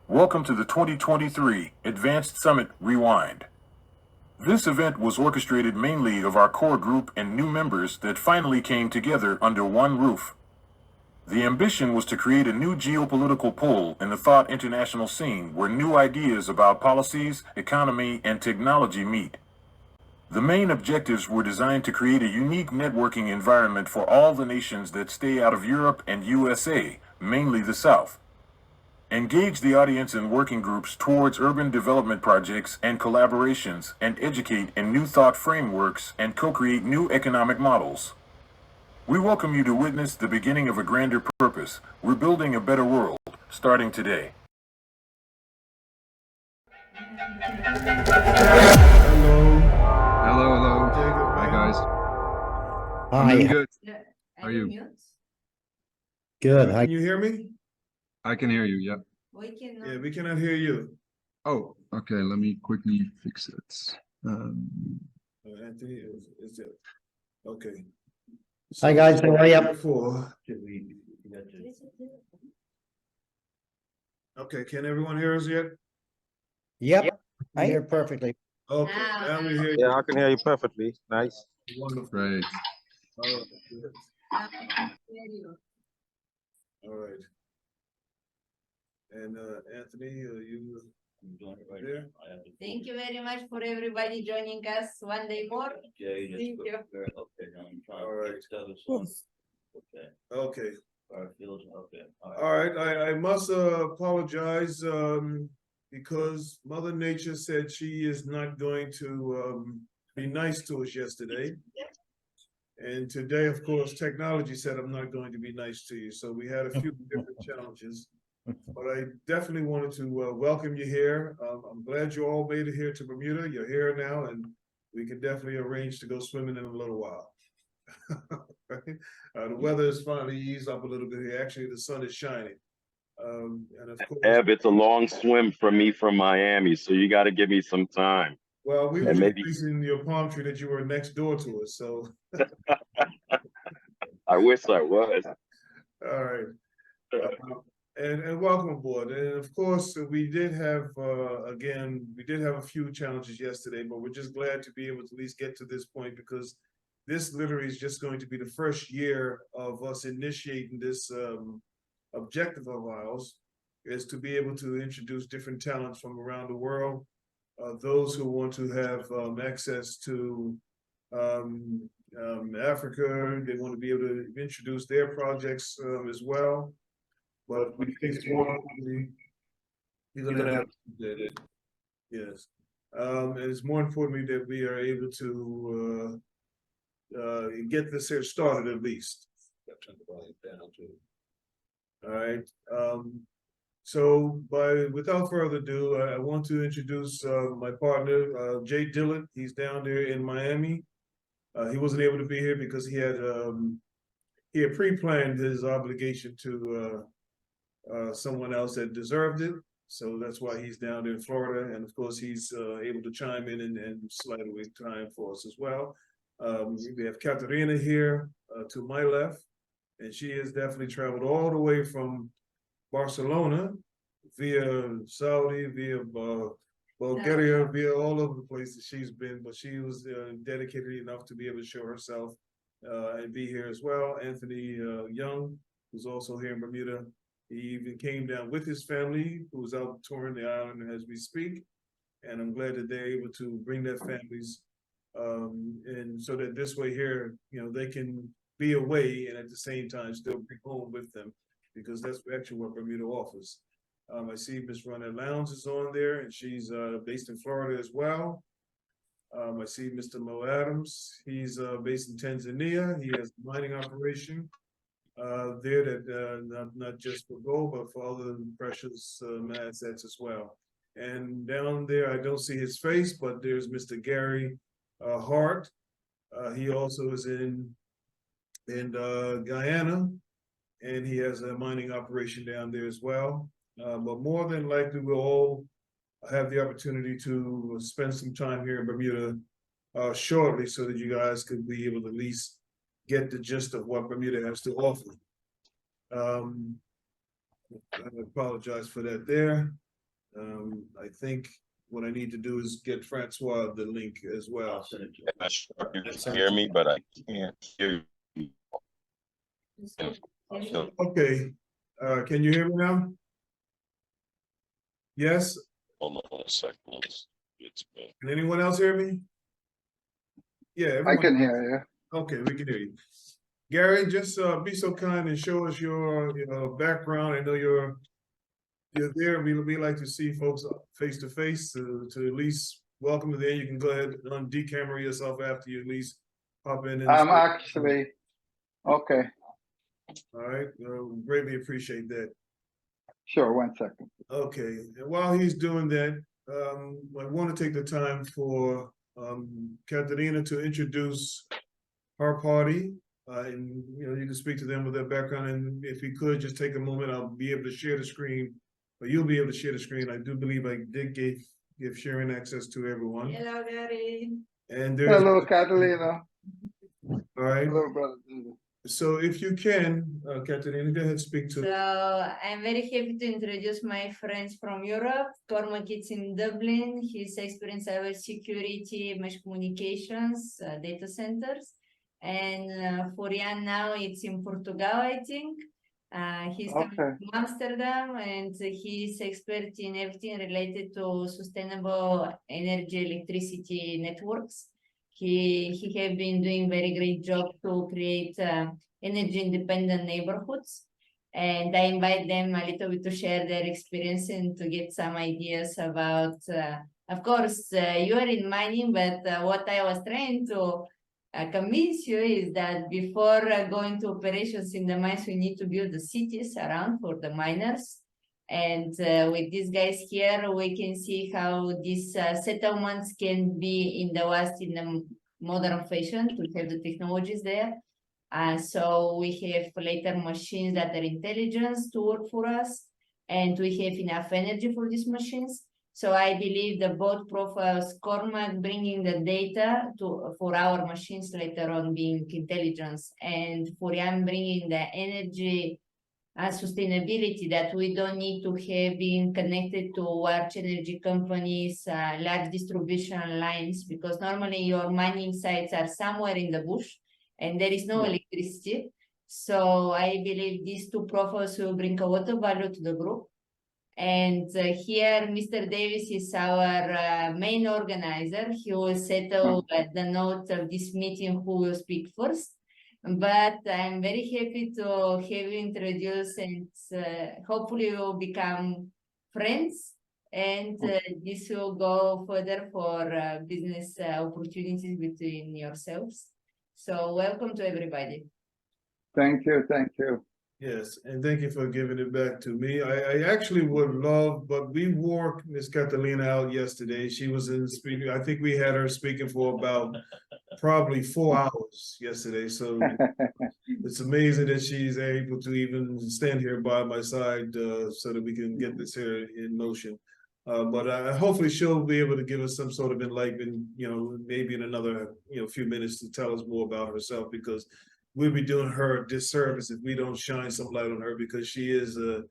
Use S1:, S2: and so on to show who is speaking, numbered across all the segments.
S1: Welcome to the 2023 Advanced Summit Rewind. This event was orchestrated mainly of our core group and new members that finally came together under one roof. The ambition was to create a new geopolitical pole in the thought international scene where new ideas about policies, economy, and technology meet. The main objectives were designed to create a unique networking environment for all the nations that stay out of Europe and USA, mainly the South. Engage the audience in working groups towards urban development projects and collaborations, and educate in new thought frameworks and co-create new economic models. We welcome you to witness the beginning of a grander purpose. We're building a better world, starting today.
S2: Hello. Hi, guys. I'm doing good. How are you?
S3: Good.
S4: Can you hear me?
S2: I can hear you, yeah.
S4: Yeah, we cannot hear you.
S2: Oh, okay, let me quickly fix it.
S4: Anthony, is it? Okay.
S3: Hi, guys. How are you?
S4: Okay, can everyone hear us yet?
S3: Yep. I hear perfectly.
S4: Okay, now we hear you.
S5: Yeah, I can hear you perfectly. Nice.
S4: Wonderful.
S2: Great.
S4: All right, good. All right. And Anthony, you there?
S6: Thank you very much for everybody joining us one day more. Thank you.
S4: All right.
S5: Okay.
S4: Okay.
S5: Okay.
S4: All right. I must apologize because Mother Nature said she is not going to be nice to us yesterday. And today, of course, technology said I'm not going to be nice to you. So we had a few different challenges. But I definitely wanted to welcome you here. I'm glad you all made it here to Bermuda. You're here now, and we can definitely arrange to go swimming in a little while. Right? The weather is finally eased up a little bit here. Actually, the sun is shining. And of course,
S5: Ev, it's a long swim from me from Miami, so you got to give me some time.
S4: well, we were
S5: And
S4: just
S5: maybe
S4: facing your palm tree that you were next door to us. So,
S5: I wish I was.
S4: all right. And welcome aboard. And of course, we did have, a few challenges yesterday, but we're just glad to be able to at least get to this point because this literally is just going to be the first year of us initiating this objective of ours is to be able to introduce different talents from around the world. Those who want to have access to Africa, they want to be able to introduce their projects as well. But we think it's more importantly, you're gonna have that. Yes. And it's more importantly that we are able to get this here started at least. Turn the volume down too. All right. So without further ado, I want to introduce my partner, Jay Dillard. He's down there in Miami. He wasn't able to be here because he had pre-planned his obligation to someone else that deserved it. So that's why he's down there in Florida. And of course, he's able to chime in and slide away time for us as well. We have Katerina here to my left, and she has definitely traveled all the way from Barcelona via Saudi, via Bulgaria, via all over the places she's been, but she was dedicated enough to be able to show herself and be here as well. Anthony Young, who's also here in Bermuda. He even came down with his family, who's out touring the island as we speak. And I'm glad that they're able to bring their families and so that this way here, they can be away and at the same time still be home with them, because that's actually what Bermuda offers. I see Miss Ronette Lowndes is on there, and she's based in Florida as well. I see Mr. Mo Adams. He's based in Tanzania. He has a mining operation there that not just for gold, but for other precious assets as well. And down there, I don't see his face, but there's Mr. Gary Hart. He also is in Guyana, and he has a mining operation down there as well. But more than likely, we'll all have the opportunity to spend some time here in Bermuda shortly, so that you guys could be able to at least get the gist of what Bermuda has to offer. I apologize for that there. I think what I need to do is get Francois the link as well.
S5: I'm sure you can hear me, but I can't hear you.
S4: Okay, can you hear me now? Yes,
S5: Hold on a second.
S4: can anyone else hear me? Yeah,
S2: I
S4: everyone.
S2: can hear
S4: Okay, we can hear you. Gary, just be so kind and show us your background. I know you're there. We like to see folks face to face to at least welcome you there. You can go ahead and decamera yourself after you at least pop in.
S2: you.
S4: And
S2: Actually, okay,
S4: all right, greatly appreciate that.
S2: sure, 1 second.
S4: Okay, and while he's doing that, I want to take the time for Katerina to introduce her party. And you can speak to them with their background, and if you could just take a moment, I'll be able to share the screen, or you'll be able to share the screen. I do believe I did give sharing access to everyone.
S6: Hello, Gary.
S4: And there's
S2: Hello, Catalina.
S4: all right.
S2: Hello, brother. David.
S4: So if you can, Katerina, go ahead and speak to.
S6: So I'm very happy to introduce my friends from Europe. Cormac is in Dublin. He's experienced cybersecurity, mesh communications, data centers. And Florian now it's in Portugal, I think. He's coming from Amsterdam, and he's expert in everything related to sustainable energy, electricity networks. He have been doing very great job to create energy independent neighborhoods, and I invite them a little bit to share their experience and to get some ideas about. Of course, you are in mining, but what I was trying to convince you is that before going to operations in the mines, we need to build the cities around for the miners. And with these guys here, we can see how these settlements can be in the West in a modern fashion to have the technologies there. So we have later machines that are intelligence to work for us, and we have enough energy for these machines. So I believe the both profiles, Cormac bringing the data for our machines later on being intelligence, and Florian bringing the energy sustainability that we don't need to have being connected to large energy companies, large distribution lines, because normally your mining sites are somewhere in the bush and there is no electricity. So I believe these two profiles will bring a lot of value to the group. And here, Mr. Davis is our main organizer. He will settle the note of this meeting who will speak first. But I'm very happy to have you introduce, and hopefully we will become friends. And this will go further for business opportunities between yourselves. So welcome to everybody.
S2: Thank you, thank you.
S4: Yes, and thank you for giving it back to me. I actually would love, but we wore Miss Catalina out yesterday. She was in speaking. I think we had her speaking for about probably 4 hours yesterday. So it's amazing that she's able to even stand here by my side so that we can get this here in motion. But hopefully she'll be able to give us some sort of enlightenment, maybe in another, few minutes to tell us more about herself, because we'll be doing her a disservice if we don't shine some light on her, because she is a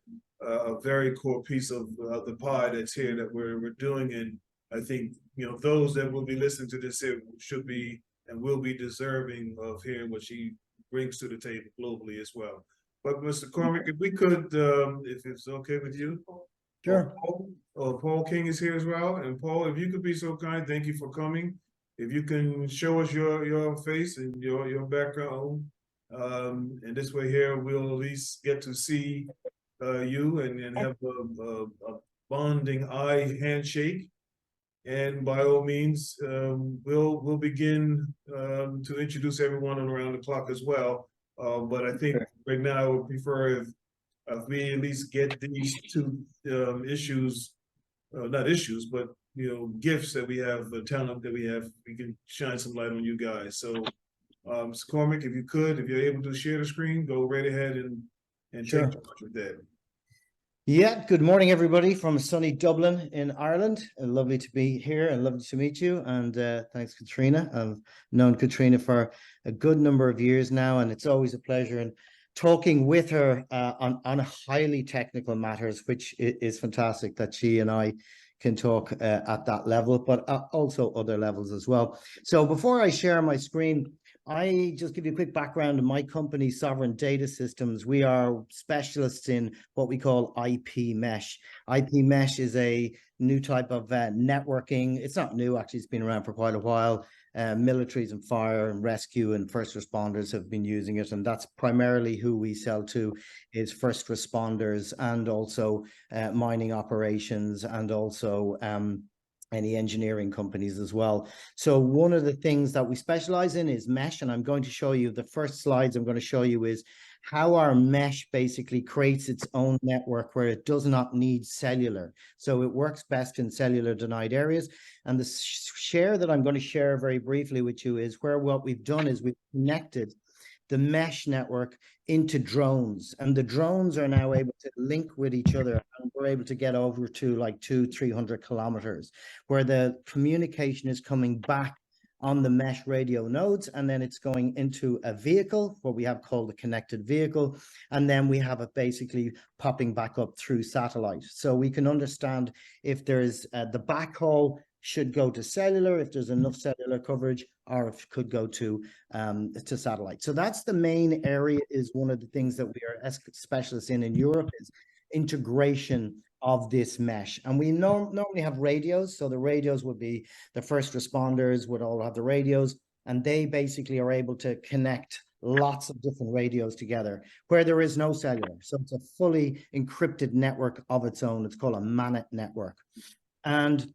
S4: very core piece of the pie that's here that we're doing. And I think, those that will be listening to this here should be and will be deserving of hearing what she brings to the table globally as well. But Mr. Cormac, if we could, if it's okay with you.
S3: Sure.
S4: Paul King is here as well. And Paul, if you could be so kind, thank you for coming. If you can show us your face and your background, and this way here, we'll at least get to see you and have a bonding eye handshake. And by all means, we'll begin to introduce everyone on around the clock as well. But I think right now I would prefer if we at least get these two issues, not issues, but gifts that we have, the talent that we have, we can shine some light on you guys. So Mr. Cormac, if you're able to share the screen, go right ahead and
S3: Sure.
S4: take charge of that.
S3: Yeah, good morning, everybody from sunny Dublin in Ireland. Lovely to be here and lovely to meet you. And thanks, Katrina. I've known Katrina for a good number of years now, and it's always a pleasure. And talking with her on highly technical matters, which is fantastic that she and I can talk at that level, but also other levels as well. So before I share my screen, I just give you a quick background of my company, Sovereign Data Systems. We are specialists in what we call IP mesh. IP mesh is a new type of networking. It's not new, actually, it's been around for quite a while. Militaries and fire and rescue and first responders have been using it, and that's primarily who we sell to, is first responders and also mining operations and also any engineering companies as well. So one of the things that we specialize in is mesh, and I'm going to show you, the first slides I'm going to show you is how our mesh basically creates its own network where it does not need cellular. So it works best in cellular denied areas. And the share that I'm going to share very briefly with you is where what we've done is we've connected the mesh network into drones, and the drones are now able to link with each other, and we're able to get over to like 200-300 kilometers, where the communication is coming back on the mesh radio nodes, and then it's going into a vehicle, what we have called a connected vehicle, and then we have it basically popping back up through satellite. So we can understand if there's the backhaul should go to cellular, if there's enough cellular coverage, or if it could go to satellite. So that's the main area, is one of the things that we are specialists in Europe, is integration of this mesh. And we normally have radios. So the radios would be the first responders would all have the radios, and they basically are able to connect lots of different radios together where there is no cellular. So it's a fully encrypted network of its own. It's called a MANET network. And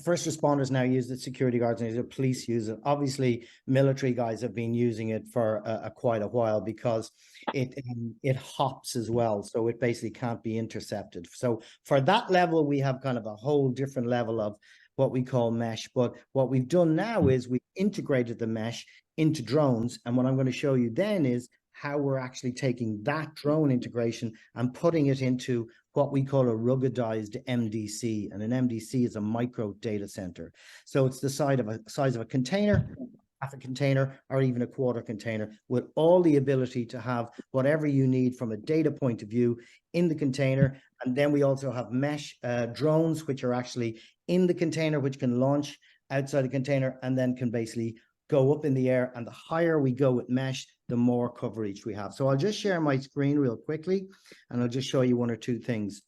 S3: first responders now use it, security guards and the police use it. Obviously, military guys have been using it for quite a while because it hops as well. So it basically can't be intercepted. So for that level, we have kind of a whole different level of what we call mesh. But what we've done now is we integrated the mesh into drones. And what I'm going to show you then is how we're actually taking that drone integration and putting it into what we call a ruggedized MDC. And an MDC is a micro data center. So it's the size of a container, half a container, or even a quarter container, with all the ability to have whatever you need from a data point of view in the container. And then we also have mesh drones, which are actually in the container, which can launch outside the container and then can basically go up in the air. And the higher we go with mesh, the more coverage we have. So I'll just share my screen real quickly, and I'll just show you one or two things.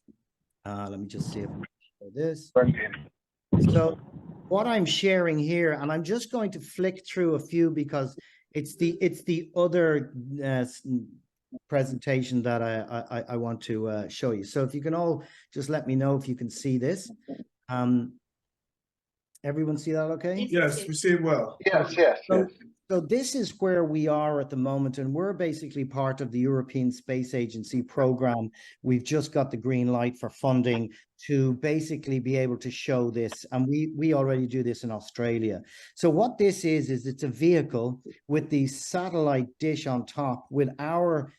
S3: Let me just see if I can show this. So what I'm sharing here, and I'm just going to flick through a few because it's the other presentation that I want to show you. So if you can all just let me know if you can see this. Everyone see that okay?
S4: Yes, we see it well.
S2: Yes.
S3: So this is where we are at the moment, and we're basically part of the European Space Agency program. We've just got the green light for funding to basically be able to show this, and we already do this in Australia. So what this is it's a vehicle with the satellite dish on top with our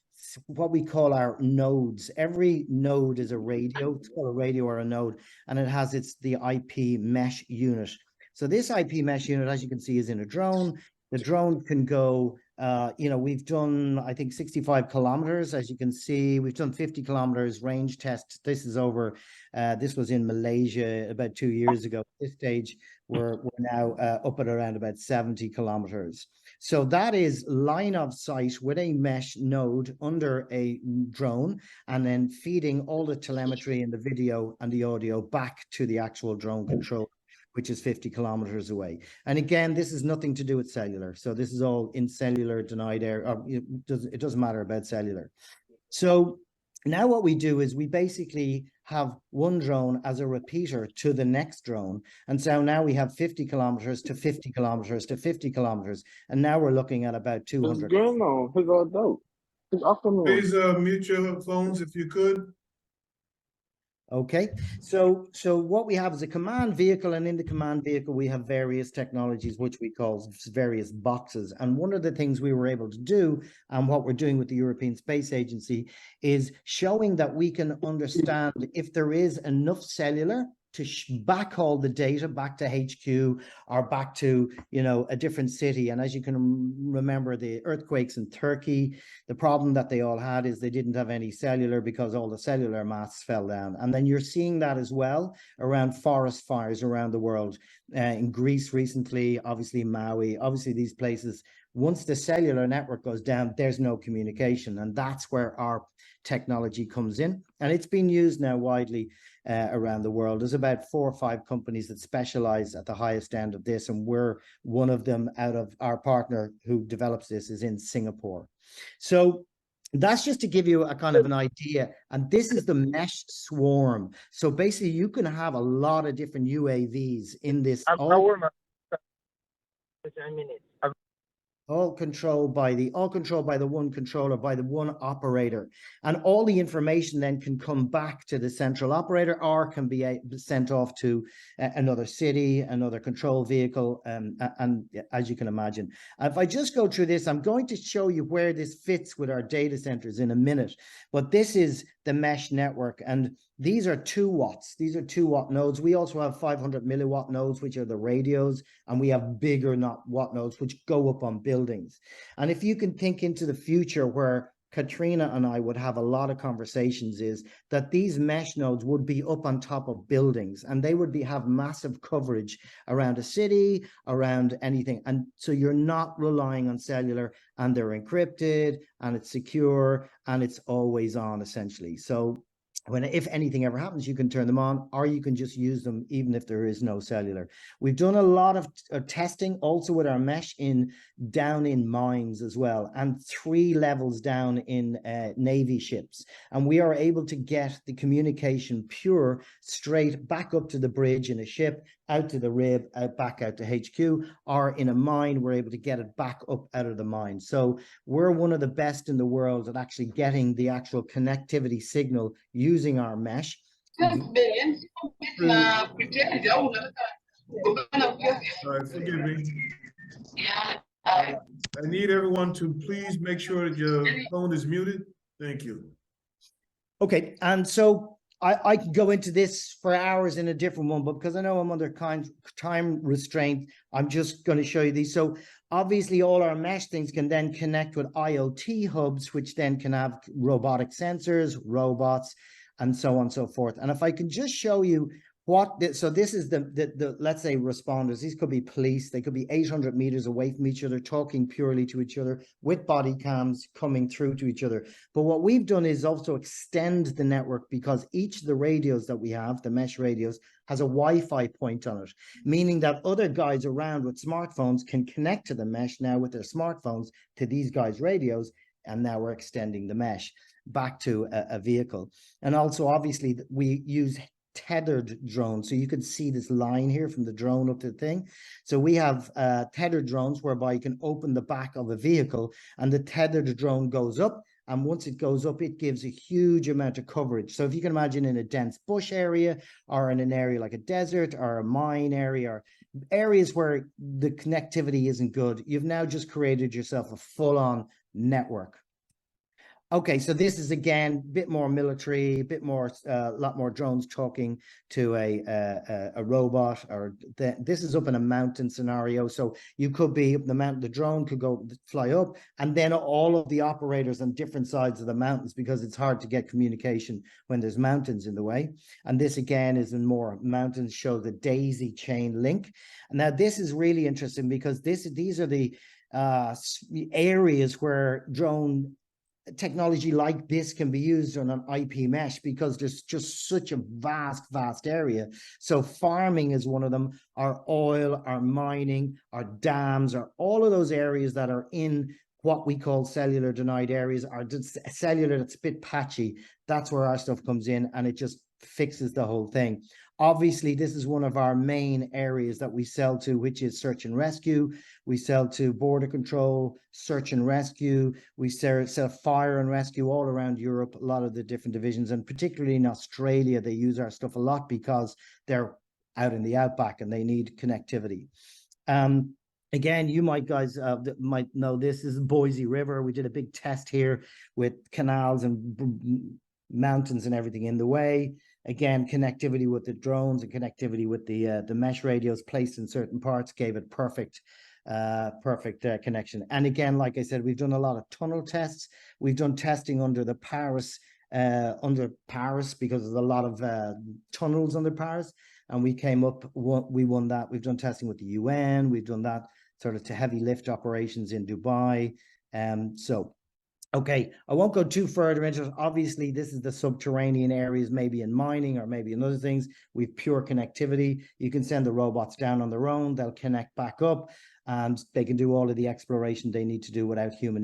S3: what we call our nodes. Every node is a radio. It's called a radio or a node, and it has the IP mesh unit. So this IP mesh unit, as you can see, is in a drone. The drone can go, we've done, I think, 65 kilometers. As you can see, we've done 50 kilometers range test. This is over, this was in Malaysia about 2 years ago. At this stage, we're now up at around about 70 kilometers. So that is line of sight with a mesh node under a drone, and then feeding all the telemetry and the video and the audio back to the actual drone control, which is 50 kilometers away. And again, this is nothing to do with cellular. So this is all in cellular denied area. It doesn't matter about cellular. So now what we do is we basically have one drone as a repeater to the next drone. And so now we have 50 kilometers to 50 kilometers to 50 kilometers. And now we're looking at about 200.
S4: Please mute your phones if you could.
S3: Okay, so what we have is a command vehicle, and in the command vehicle we have various technologies which we call various boxes. And one of the things we were able to do, and what we're doing with the European Space Agency, is showing that we can understand if there is enough cellular to backhaul the data back to HQ or back to, you know, a different city. And as you can remember, the earthquakes in Turkey, the problem that they all had is they didn't have any cellular because all the cellular masts fell down. And then you're seeing that as well around forest fires around the world. In Greece recently, obviously Maui, obviously these places, once the cellular network goes down, there's no communication. And that's where our technology comes in. And it's been used now widely around the world. There's about 4 or 5 companies that specialize at the highest end of this. And we're one of them. Out of our partner who develops this is in Singapore. So that's just to give you a kind of an idea. And this is the mesh swarm. So basically you can have a lot of different UAVs in this. All controlled by the one controller, by the one operator. And all the information then can come back to the central operator or can be sent off to another city, another control vehicle, and as you can imagine. If I just go through this, I'm going to show you where this fits with our data centers in a minute. But this is the mesh network, and these are 2 watts. These are 2-watt nodes. We also have 500 milliwatt nodes, which are the radios, and we have bigger watt nodes, which go up on buildings. And if you can think into the future where Katrina and I would have a lot of conversations, is that these mesh nodes would be up on top of buildings, and they would have massive coverage around a city, around anything. And so you're not relying on cellular, and they're encrypted, and it's secure, and it's always on essentially. So if anything ever happens, you can turn them on, or you can just use them even if there is no cellular. We've done a lot of testing also with our mesh down in mines as well, and 3 levels down in Navy ships. And we are able to get the communication pure straight back up to the bridge in a ship, out to the rib, back out to HQ, or in a mine, we're able to get it back up out of the mine. So we're one of the best in the world at actually getting the actual connectivity signal using our mesh.
S4: Sorry, forgive me. I need everyone to please make sure that your phone is muted. Thank you.
S3: Okay, and so I can go into this for hours in a different one, but because I know I'm under time restraint, I'm just going to show you these. So obviously all our mesh things can then connect with IoT hubs, which then can have robotic sensors, robots, and so on and so forth. And if I can just show you so this is the let's say responders. These could be police. They could be 800 meters away from each other, talking purely to each other with body cams coming through to each other. But what we've done is also extend the network, because each of the radios that we have, the mesh radios, has a Wi-Fi point on it, meaning that other guys around with smartphones can connect to the mesh now with their smartphones to these guys' radios. And now we're extending the mesh back to a vehicle. And also, obviously, we use tethered drones. So you can see this line here from the drone up to the thing. So we have tethered drones whereby you can open the back of a vehicle and the tethered drone goes up. And once it goes up, it gives a huge amount of coverage. So if you can imagine in a dense bush area, or in an area like a desert or a mine area, or areas where the connectivity isn't good, you've now just created yourself a full-on network. Okay, so this is again a bit more military, a bit more, a lot more drones talking to a robot, or this is up in a mountain scenario. So you could be the drone could fly up, and then all of the operators on different sides of the mountains, because it's hard to get communication when there's mountains in the way. And this again is in more mountains, show the daisy chain link. And now this is really interesting, because these are the areas where drone technology like this can be used on an IP mesh, because there's just such a vast area. So farming is one of them, our oil, our mining, our dams, or all of those areas that are in what we call cellular denied areas, are cellular that's a bit patchy. That's where our stuff comes in, and it just fixes the whole thing. Obviously, this is one of our main areas that we sell to, which is search and rescue. We sell to border control, search and rescue. We sell fire and rescue all around Europe, a lot of the different divisions, and particularly in Australia, they use our stuff a lot because they're out in the outback and they need connectivity. Again, you guys might know this is Boise River. We did a big test here with canals and mountains and everything in the way. Again, connectivity with the drones and connectivity with the mesh radios placed in certain parts gave it perfect connection. And again, like I said, we've done a lot of tunnel tests. We've done testing under Paris because there's a lot of tunnels under Paris, and we came up, we won that. We've done testing with the UN. We've done that sort of to heavy lift operations in Dubai. Okay, I won't go too further into it. Obviously, this is the subterranean areas, maybe in mining or maybe in other things. We've pure connectivity. You can send the robots down on their own. They'll connect back up, and they can do all of the exploration they need to do without human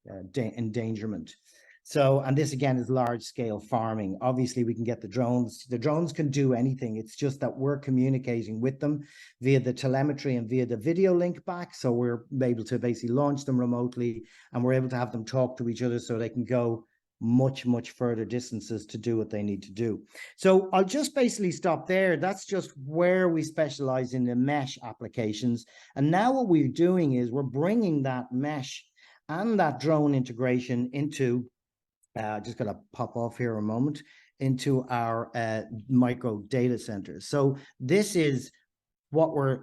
S3: endangerment. So, and this again is large scale farming. Obviously, we can get the drones. The drones can do anything. It's just that we're communicating with them via the telemetry and via the video link back. So we're able to basically launch them remotely, and we're able to have them talk to each other so they can go much, much further distances to do what they need to do. So I'll just basically stop there. That's just where we specialize in the mesh applications. And now what we're doing is we're bringing that mesh and that drone integration into just going to pop off here a moment, into our micro data centers. So this is what we're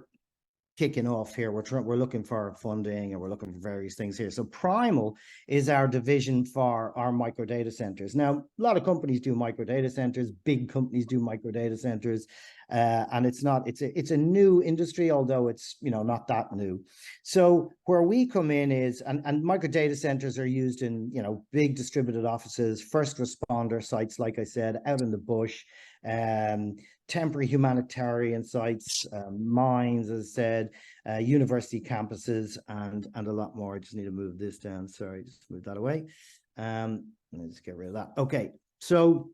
S3: kicking off here. We're looking for funding, and we're looking for various things here. So Primal is our division for our micro data centers. Now, a lot of companies do micro data centers, big companies do micro data centers, and it's a new industry, although it's not that new. So where we come in is, and micro data centers are used in big distributed offices, first responder sites, like I said, out in the bush, temporary humanitarian sites, mines, as I said, university campuses, and a lot more. I just need to move this down. Sorry, just move that away. Let's get rid of that. Okay, so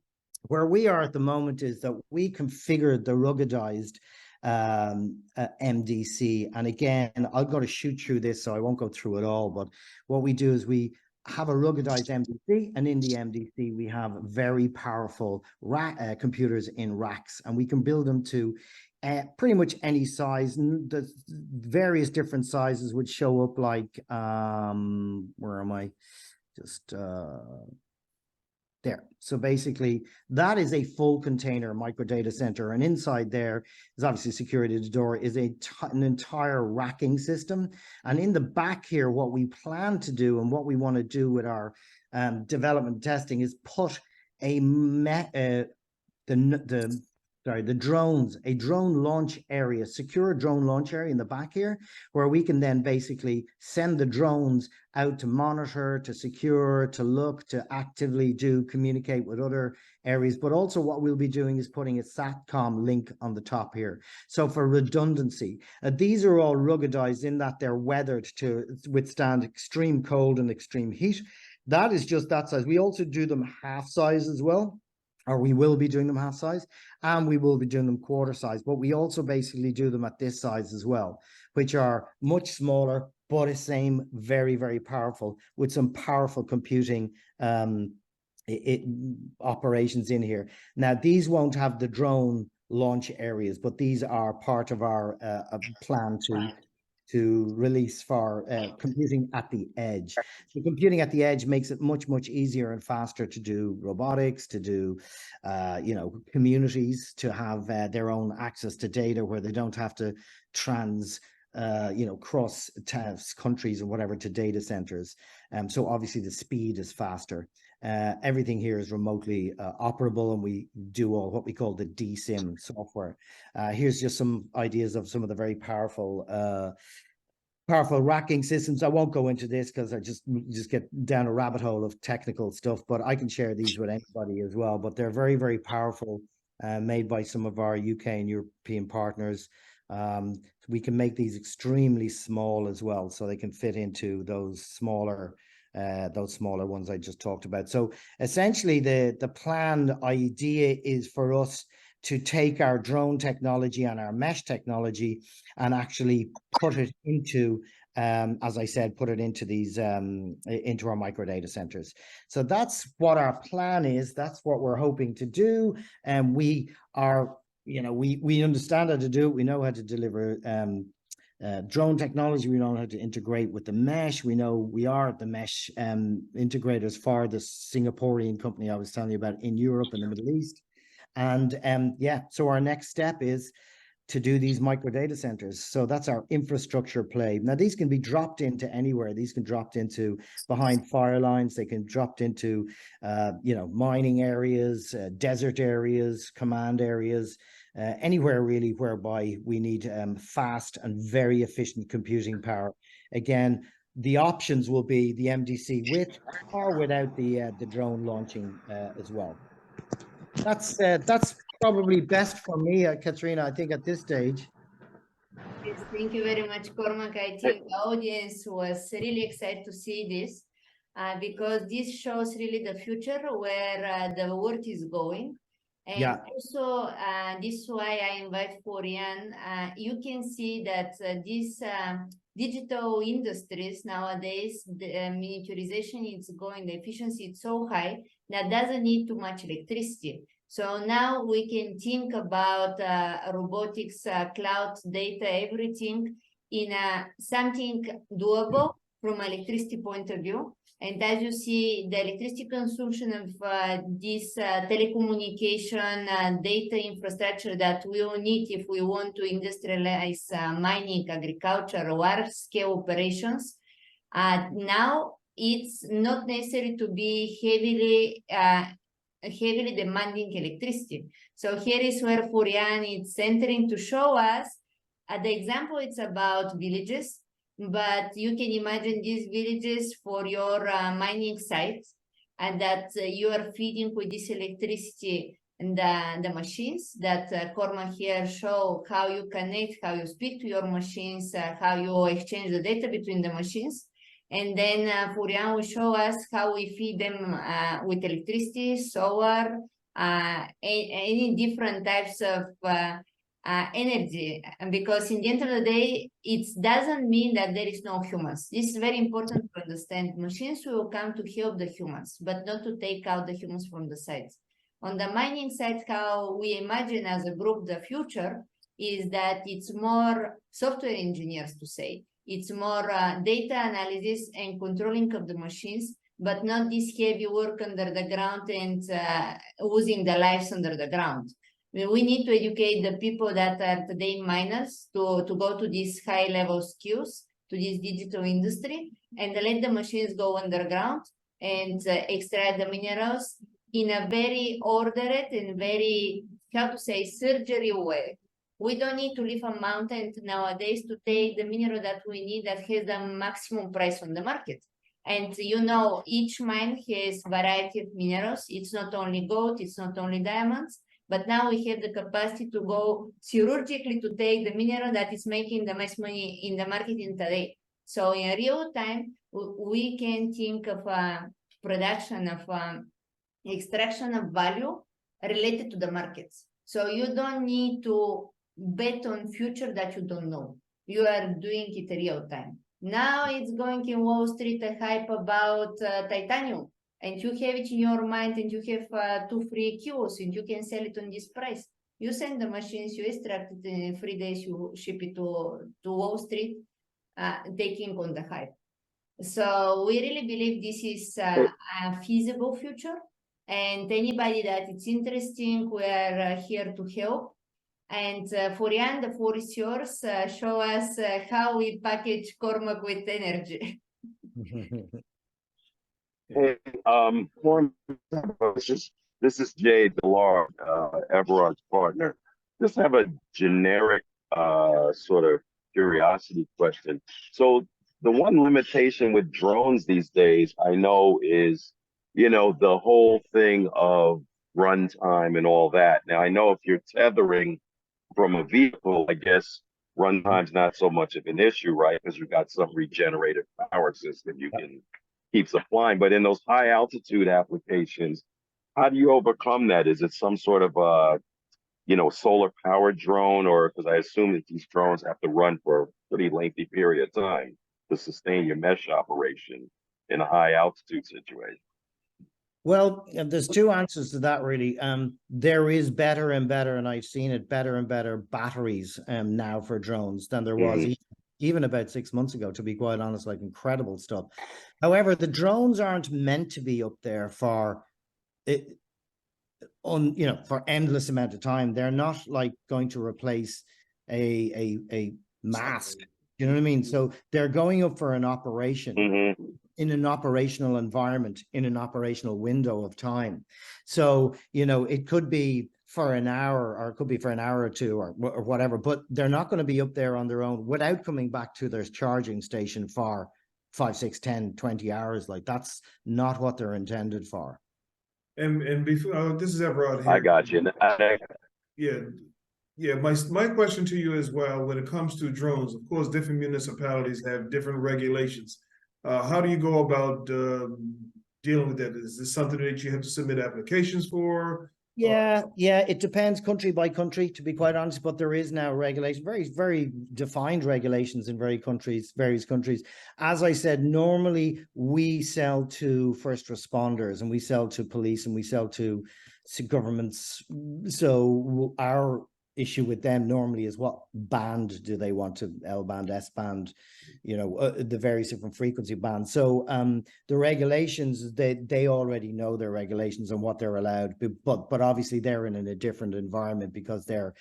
S3: where we are at the moment is that we configured the ruggedized MDC. And again, I'll go to shoot through this, so I won't go through it all. But what we do is we have a ruggedized MDC, and in the MDC we have very powerful computers in racks, and we can build them to pretty much any size. The various different sizes would show up like where am I? Just there. So basically, that is a full container micro data center, and inside there is obviously security at the door, is an entire racking system. And in the back here, what we plan to do and what we want to do with our development testing is put a drone launch area, secure drone launch area in the back here, where we can then basically send the drones out to monitor, to secure, to look, to actively communicate with other areas. But also what we'll be doing is putting a SATCOM link on the top here. So for redundancy, these are all ruggedized in that they're weathered to withstand extreme cold and extreme heat. That is just that size. We also do them half size as well, or we will be doing them half size, and we will be doing them quarter size. But we also basically do them at this size as well, which are much smaller, but the same, very, very powerful, with some powerful computing operations in here. Now, these won't have the drone launch areas, but these are part of our plan to release for computing at the edge. So computing at the edge makes it much, much easier and faster to do robotics, to do, communities, to have their own access to data where they don't have to cross countries or whatever to data centers. So obviously the speed is faster. Everything here is remotely operable, and we do all what we call the DSIM software. Here's just some ideas of some of the very powerful racking systems. I won't go into this because I just get down a rabbit hole of technical stuff, but I can share these with anybody as well. But they're very, very powerful, made by some of our UK and European partners. We can make these extremely small as well, so they can fit into those smaller ones I just talked about. So essentially the planned idea is for us to take our drone technology and our mesh technology and actually put it into, as I said, put it into these, into our micro data centers. So that's what our plan is. That's what we're hoping to do. And we are, we understand how to do it. We know how to deliver drone technology. We know how to integrate with the mesh. We know we are the mesh integrators for the Singaporean company I was telling you about in Europe and the Middle East. And yeah, so our next step is to do these micro data centers. So that's our infrastructure play. Now, these can be dropped into anywhere. These can dropped into behind fire lines. They can dropped into, mining areas, desert areas, command areas, anywhere really whereby we need fast and very efficient computing power. Again, the options will be the MDC with or without the drone launching as well. That's probably best for me, Katrina, I think at this stage.
S6: Yes, thank you very much, Cormac. I think the audience was really excited to see this because this shows really the future where the world is going. And
S3: Yeah.
S6: also, this is why I invite Florian. You can see that these digital industries nowadays, the miniaturization is going, the efficiency is so high that doesn't need too much electricity. So now we can think about robotics, cloud data, everything in something doable from electricity point of view. And as you see, the electricity consumption of this telecommunication data infrastructure that we will need if we want to industrialize mining, agriculture, or large-scale operations. Now it's not necessary to be heavily demanding electricity. So here is where Florian is centering to show us the example. It's about villages, but you can imagine these villages for your mining sites, and that you are feeding with this electricity and the machines that Cormac here show how you connect, how you speak to your machines, how you exchange the data between the machines. And then Florian will show us how we feed them with electricity, solar, any different types of energy. And because in the end of the day, it doesn't mean that there is no humans. This is very important to understand. Machines will come to help the humans, but not to take out the humans from the sites. On the mining side, how we imagine as a group the future is that it's more software engineers to say. It's more data analysis and controlling of the machines, but not this heavy work under the ground and losing the lives under the ground. We need to educate the people that are today miners to go to these high level skills, to this digital industry, and let the machines go underground and extract the minerals in a very ordered and very, how to say, surgery way. We don't need to leave a mountain nowadays to take the mineral that we need that has the maximum price on the market. And each mine has variety of minerals. It's not only gold, it's not only diamonds, but now we have the capacity to go chirurgically to take the mineral that is making the most money in the market in today. So in real time, we can think of production of extraction of value related to the markets. So you don't need to bet on future that you don't know. You are doing it real time. Now it's going in Wall Street a hype about titanium, and you have it in your mind, and you have 2 free kilos, and you can sell it on this price. You send the machines, you extract it in 3 days, you ship it to Wall Street, taking on the hype. So we really believe this is a feasible future, and anybody that it's interesting, we are here to help. And Florian, the floor is yours. Show us how we package Cormac with energy.
S5: Hey, this is Jay Delard, Everard's partner. Just have a generic sort of curiosity question. So the one limitation with drones these days, I know, is, the whole thing of runtime and all that. Now, I know if you're tethering from a vehicle, I guess runtime's not so much of an issue, right? Because you've got some regenerative power system you can keep supplying. But in those high altitude applications, how do you overcome that? Is it some sort of solar powered drone, or because I assume that these drones have to run for a pretty lengthy period of time to sustain your mesh operation in a high altitude situation?
S3: Well, there's 2 answers to that, really. There is better and better, and I've seen it, better and better batteries now for drones than there was even about 6 months ago, to be quite honest, like incredible stuff. However, the drones aren't meant to be up there for it for endless amount of time. They're not like going to replace a mask. You know what I mean? So they're going up for an operation in an operational environment, in an operational window of time. So, it could be for an hour, or it could be for an hour or two, or whatever, but they're not going to be up there on their own without coming back to their charging station for 5, 6, 10, 20 hours. Like, that's not what they're intended for.
S4: And before this is Everard here.
S5: I got you.
S4: Yeah. My question to you as well, when it comes to drones, of course, different municipalities have different regulations. How do you go about dealing with that? Is this something that you have to submit applications for?
S3: Yeah, it depends country by country, to be quite honest, but there is now regulation, very, very defined regulations in various countries. As I said, normally we sell to first responders, and we sell to police, and we sell to governments. So our issue with them normally is, what band do they want to, L band, S band, the various different frequency bands. So the regulations, they already know their regulations and what they're allowed, but obviously they're in a different environment because they're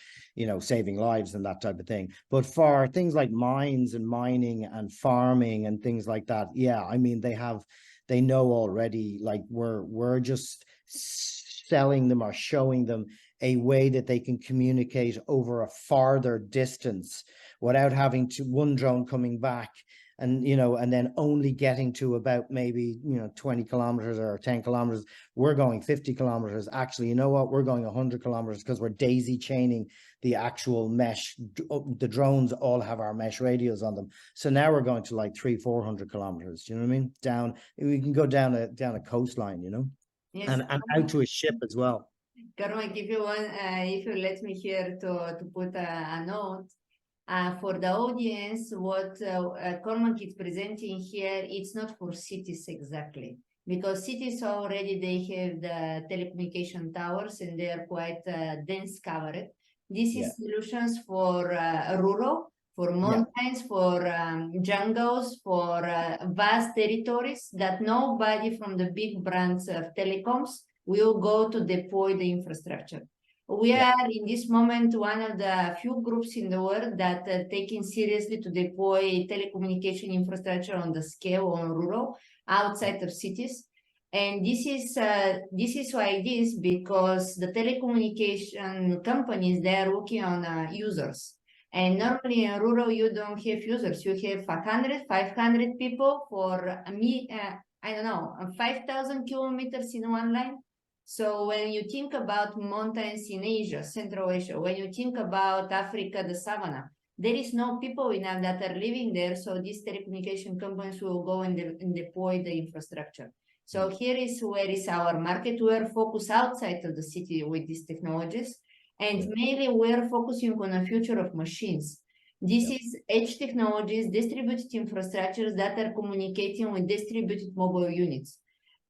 S3: saving lives and that type of thing. But for things like mines and mining and farming and things like that, yeah, I mean, they know already. Like, we're just selling them or showing them a way that they can communicate over a farther distance without having one drone coming back and then only getting to about maybe 20 kilometers or 10 kilometers. We're going 50 kilometers. Actually, you know what? We're going 100 kilometers because we're daisy chaining the actual mesh. The drones all have our mesh radios on them. So now we're going to like 300-400 kilometers. Do you know what I mean? Down, we can go down a coastline,
S6: Yes.
S3: and out to a ship as well.
S6: Carmen, give you one, if you let me here to put a note. For the audience, what Cormac is presenting here, it's not for cities exactly, because cities already, they have the telecommunication towers and they are quite dense covered. This is solutions for rural, for mountains, for jungles, for vast territories that nobody from the big brands of telecoms will go to deploy the infrastructure. We are in this moment one of the few groups in the world that are taking seriously to deploy telecommunication infrastructure on the scale on rural outside of cities. And this is why it is, because the telecommunication companies, they are working on users. And normally in rural, you don't have users. You have 500 people for I don't know, 5,000 kilometers in one line. So when you think about mountains in Asia, Central Asia, when you think about Africa, the savanna, there is no people enough that are living there. So these telecommunication companies will go and deploy the infrastructure. So here is where is our market. We're focused outside of the city with these technologies. And mainly we're focusing on the future of machines. This is edge technologies, distributed infrastructures that are communicating with distributed mobile units.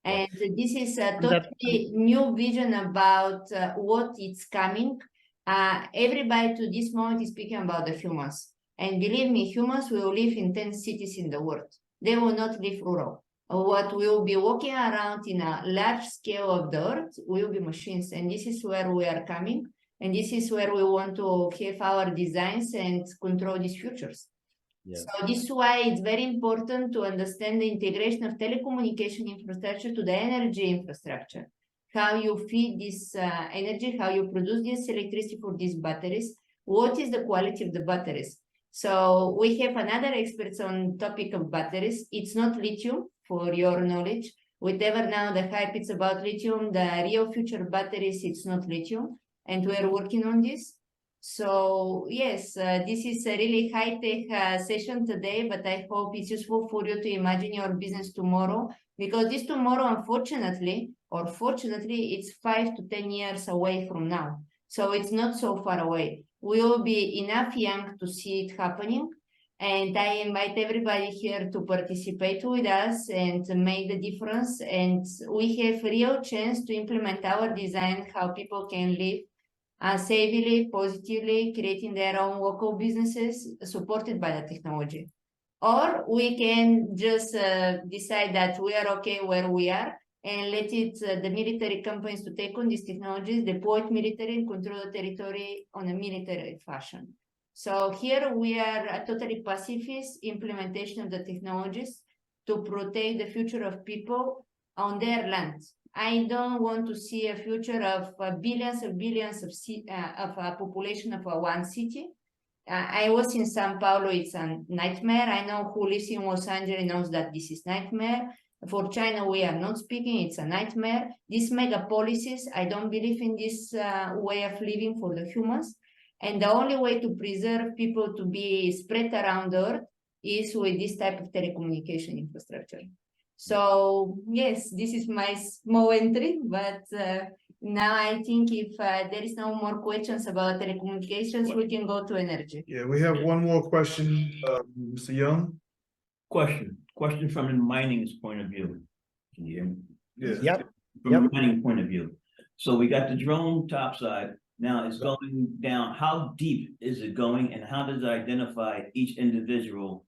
S6: And this is a totally new vision about what is coming. Everybody to this moment is speaking about the humans. And believe me, humans will live in 10 cities in the world. They will not live rural. What will be walking around in a large scale of the earth will be machines. And this is where we are coming. And this is where we want to have our designs and control these futures. So this is why it's very important to understand the integration of telecommunication infrastructure to the energy infrastructure. How you feed this energy, how you produce this electricity for these batteries, what is the quality of the batteries. So we have another experts on topic of batteries. It's not lithium, for your knowledge. Whatever now the hype is about lithium, the real future batteries, it's not lithium. And we're working on this. So yes, this is a really high-tech session today, but I hope it's useful for you to imagine your business tomorrow, because this tomorrow, unfortunately, or fortunately, it's 5 to 10 years away from now. So it's not so far away. We will be enough young to see it happening. And I invite everybody here to participate with us and to make the difference. And we have real chance to implement our design, how people can live savvily, positively, creating their own local businesses supported by the technology. Or we can just decide that we are okay where we are and let it the military companies to take on these technologies, deploy it military and control the territory on a military fashion. So here we are a totally pacifist implementation of the technologies to protect the future of people on their land. I don't want to see a future of billions of a population of one city. I was in Sao Paulo, it's a nightmare. I know who lives in Los Angeles knows that this is nightmare. For China, we are not speaking, it's a nightmare. These mega policies, I don't believe in this way of living for the humans. And the only way to preserve people to be spread around the earth is with this type of telecommunication infrastructure. So yes, this is my small entry, but now I think if there is no more questions about telecommunications, we can go to energy.
S4: Yeah, we have one more question, Mr. Young.
S7: Question from a mining's point of view. Can you hear me?
S4: Yeah.
S3: Yep.
S7: From a mining point of view. So we got the drone topside, now it's going down. How deep is it going and how does it identify each individual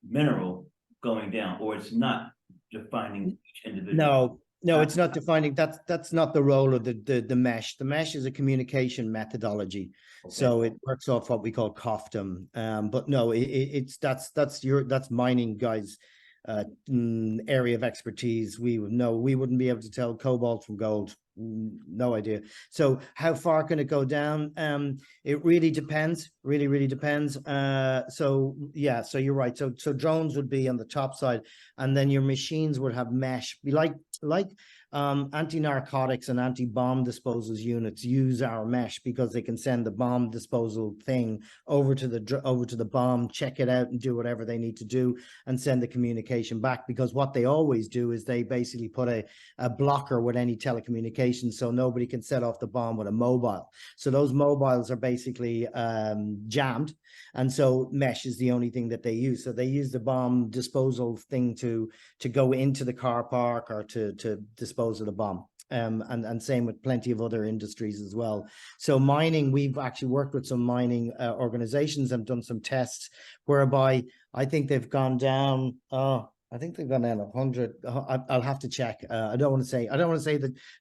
S7: mineral going down, or it's not defining each individual?
S3: No, it's not defining. That's not the role of the mesh. The mesh is a communication methodology, so it works off what we call COFDM. But no, that's mining guys' area of expertise. We wouldn't be able to tell cobalt from gold. No idea. So how far can it go down? It really depends. Really depends. So yeah, so you're right. So drones would be on the top side, and then your machines would have mesh. Be like anti-narcotics and anti-bomb disposal units use our mesh because they can send the bomb disposal thing over to the bomb, check it out and do whatever they need to do and send the communication back, because what they always do is they basically put a blocker with any telecommunications so nobody can set off the bomb with a mobile. So those mobiles are basically jammed, and so mesh is the only thing that they use. So they use the bomb disposal thing to go into the car park or to dispose of the bomb. And same with plenty of other industries as well. So mining, we've actually worked with some mining organizations and done some tests whereby I think they've gone down. I think they've gone down 100. I'll have to check. I don't want to say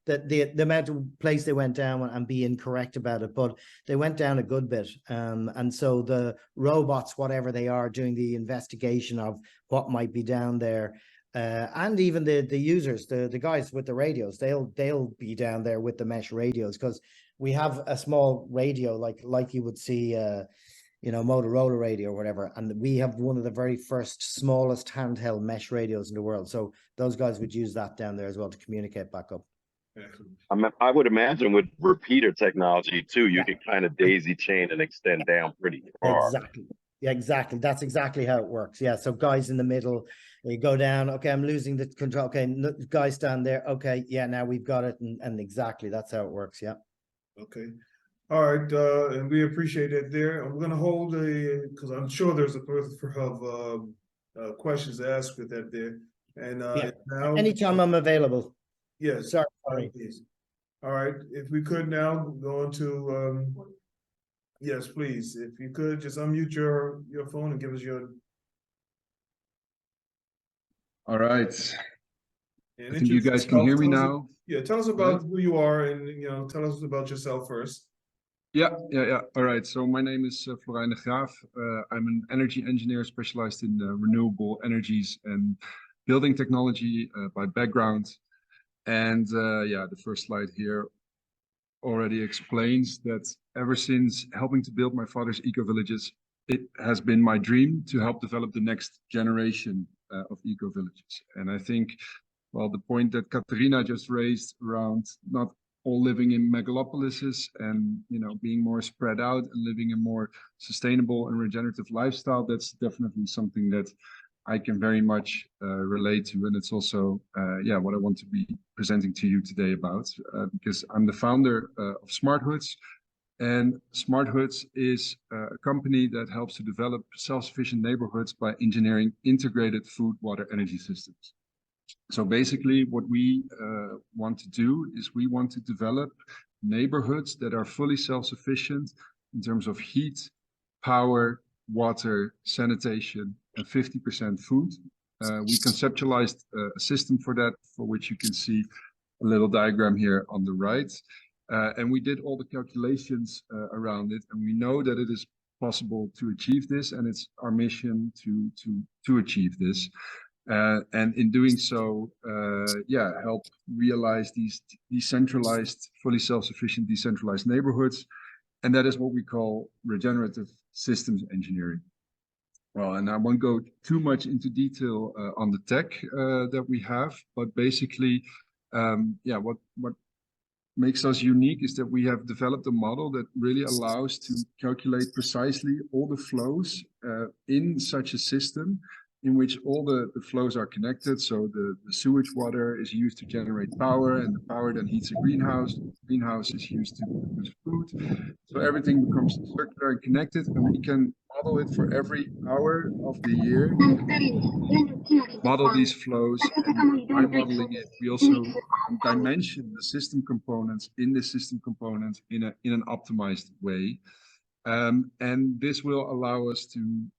S3: that the amount of place they went down and be incorrect about it, but they went down a good bit. And so the robots, whatever they are, doing the investigation of what might be down there. And even the users, the guys with the radios, they'll be down there with the mesh radios, because we have a small radio like you would see Motorola radio or whatever, and we have one of the very first smallest handheld mesh radios in the world. So those guys would use that down there as well to communicate back up.
S5: I would imagine with repeater technology too, you can kind of daisy chain and extend down pretty far.
S3: Exactly. Yeah, exactly. That's exactly how it works. Yeah. So guys in the middle, you go down. Okay, I'm losing the control. Okay, guys stand there. Okay, yeah, now we've got it, and exactly that's how it works. Yeah.
S4: Okay. All right, and we appreciate that there. I'm going to hold because I'm sure there's a plethora of questions asked with that there. And now,
S3: anytime I'm available.
S4: Yes.
S3: Sorry.
S4: Please. All right, if we could now go into yes, please. If you could just unmute your phone and give us your.
S2: All right. I think you guys can hear me now.
S4: Yeah, tell us about who you are, and tell us about yourself first.
S2: Yeah. All right. So my name is Florijn de Graaf. I'm an energy engineer specialized in renewable energies and building technology by background. And the first slide here already explains that ever since helping to build my father's eco-villages, it has been my dream to help develop the next generation of eco-villages. And I think, well, the point that Katerina just raised around not all living in megalopolises and being more spread out and living a more sustainable and regenerative lifestyle, that's definitely something that I can very much relate to, and it's also what I want to be presenting to you today about, because I'm the founder of Smart Hoods, and Smart Hoods is a company that helps to develop self-sufficient neighborhoods by engineering integrated food, water, energy systems. So basically what we want to do is we want to develop neighborhoods that are fully self-sufficient in terms of heat, power, water, sanitation, and 50% food. We conceptualized a system for that, for which you can see a little diagram here on the right. And we did all the calculations around it, and we know that it is possible to achieve this, and it's our mission to achieve this. And in doing so, help realize these decentralized, fully self-sufficient, decentralized neighborhoods. And that is what we call regenerative systems engineering. Well, and I won't go too much into detail on the tech that we have, but basically, what makes us unique is that we have developed a model that really allows to calculate precisely all the flows in such a system, in which all the flows are connected. So the sewage water is used to generate power, and the power then heats a greenhouse. The greenhouse is used to produce food. So everything becomes circular and connected, and we can model it for every hour of the year. Model these flows, and by modeling it, we also dimension the system components in the system components in an optimized way. And this will allow us to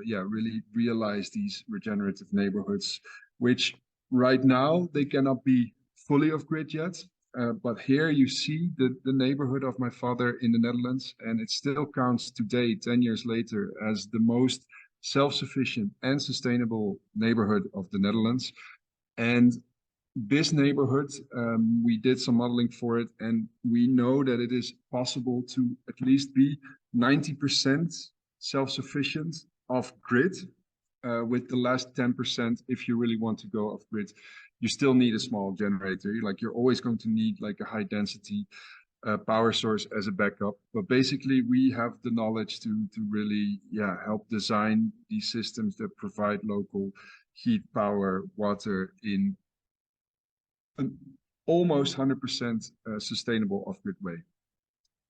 S2: really realize these regenerative neighborhoods, which right now they cannot be fully off-grid yet. But here you see the neighborhood of my father in the Netherlands, and it still counts today, 10 years later, as the most self-sufficient and sustainable neighborhood of the Netherlands. And this neighborhood, we did some modeling for it, and we know that it is possible to at least be 90% self-sufficient off-grid, with the last 10%, if you really want to go off-grid. You still need a small generator. You're always going to need like a high density power source as a backup. But basically, we have the knowledge to really help design these systems that provide local heat, power, water in an almost 100% sustainable off-grid way.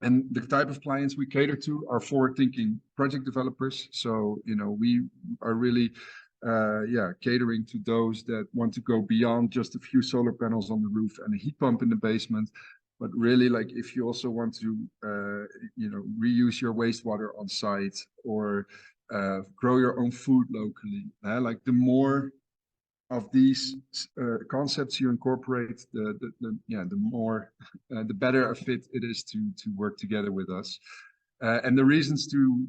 S2: And the type of clients we cater to are forward-thinking project developers. So, we are really catering to those that want to go beyond just a few solar panels on the roof and a heat pump in the basement. But really, like, if you also want to, reuse your wastewater on site, or grow your own food locally, like the more of these concepts you incorporate, the more, the better a fit it is to work together with us. And the reasons to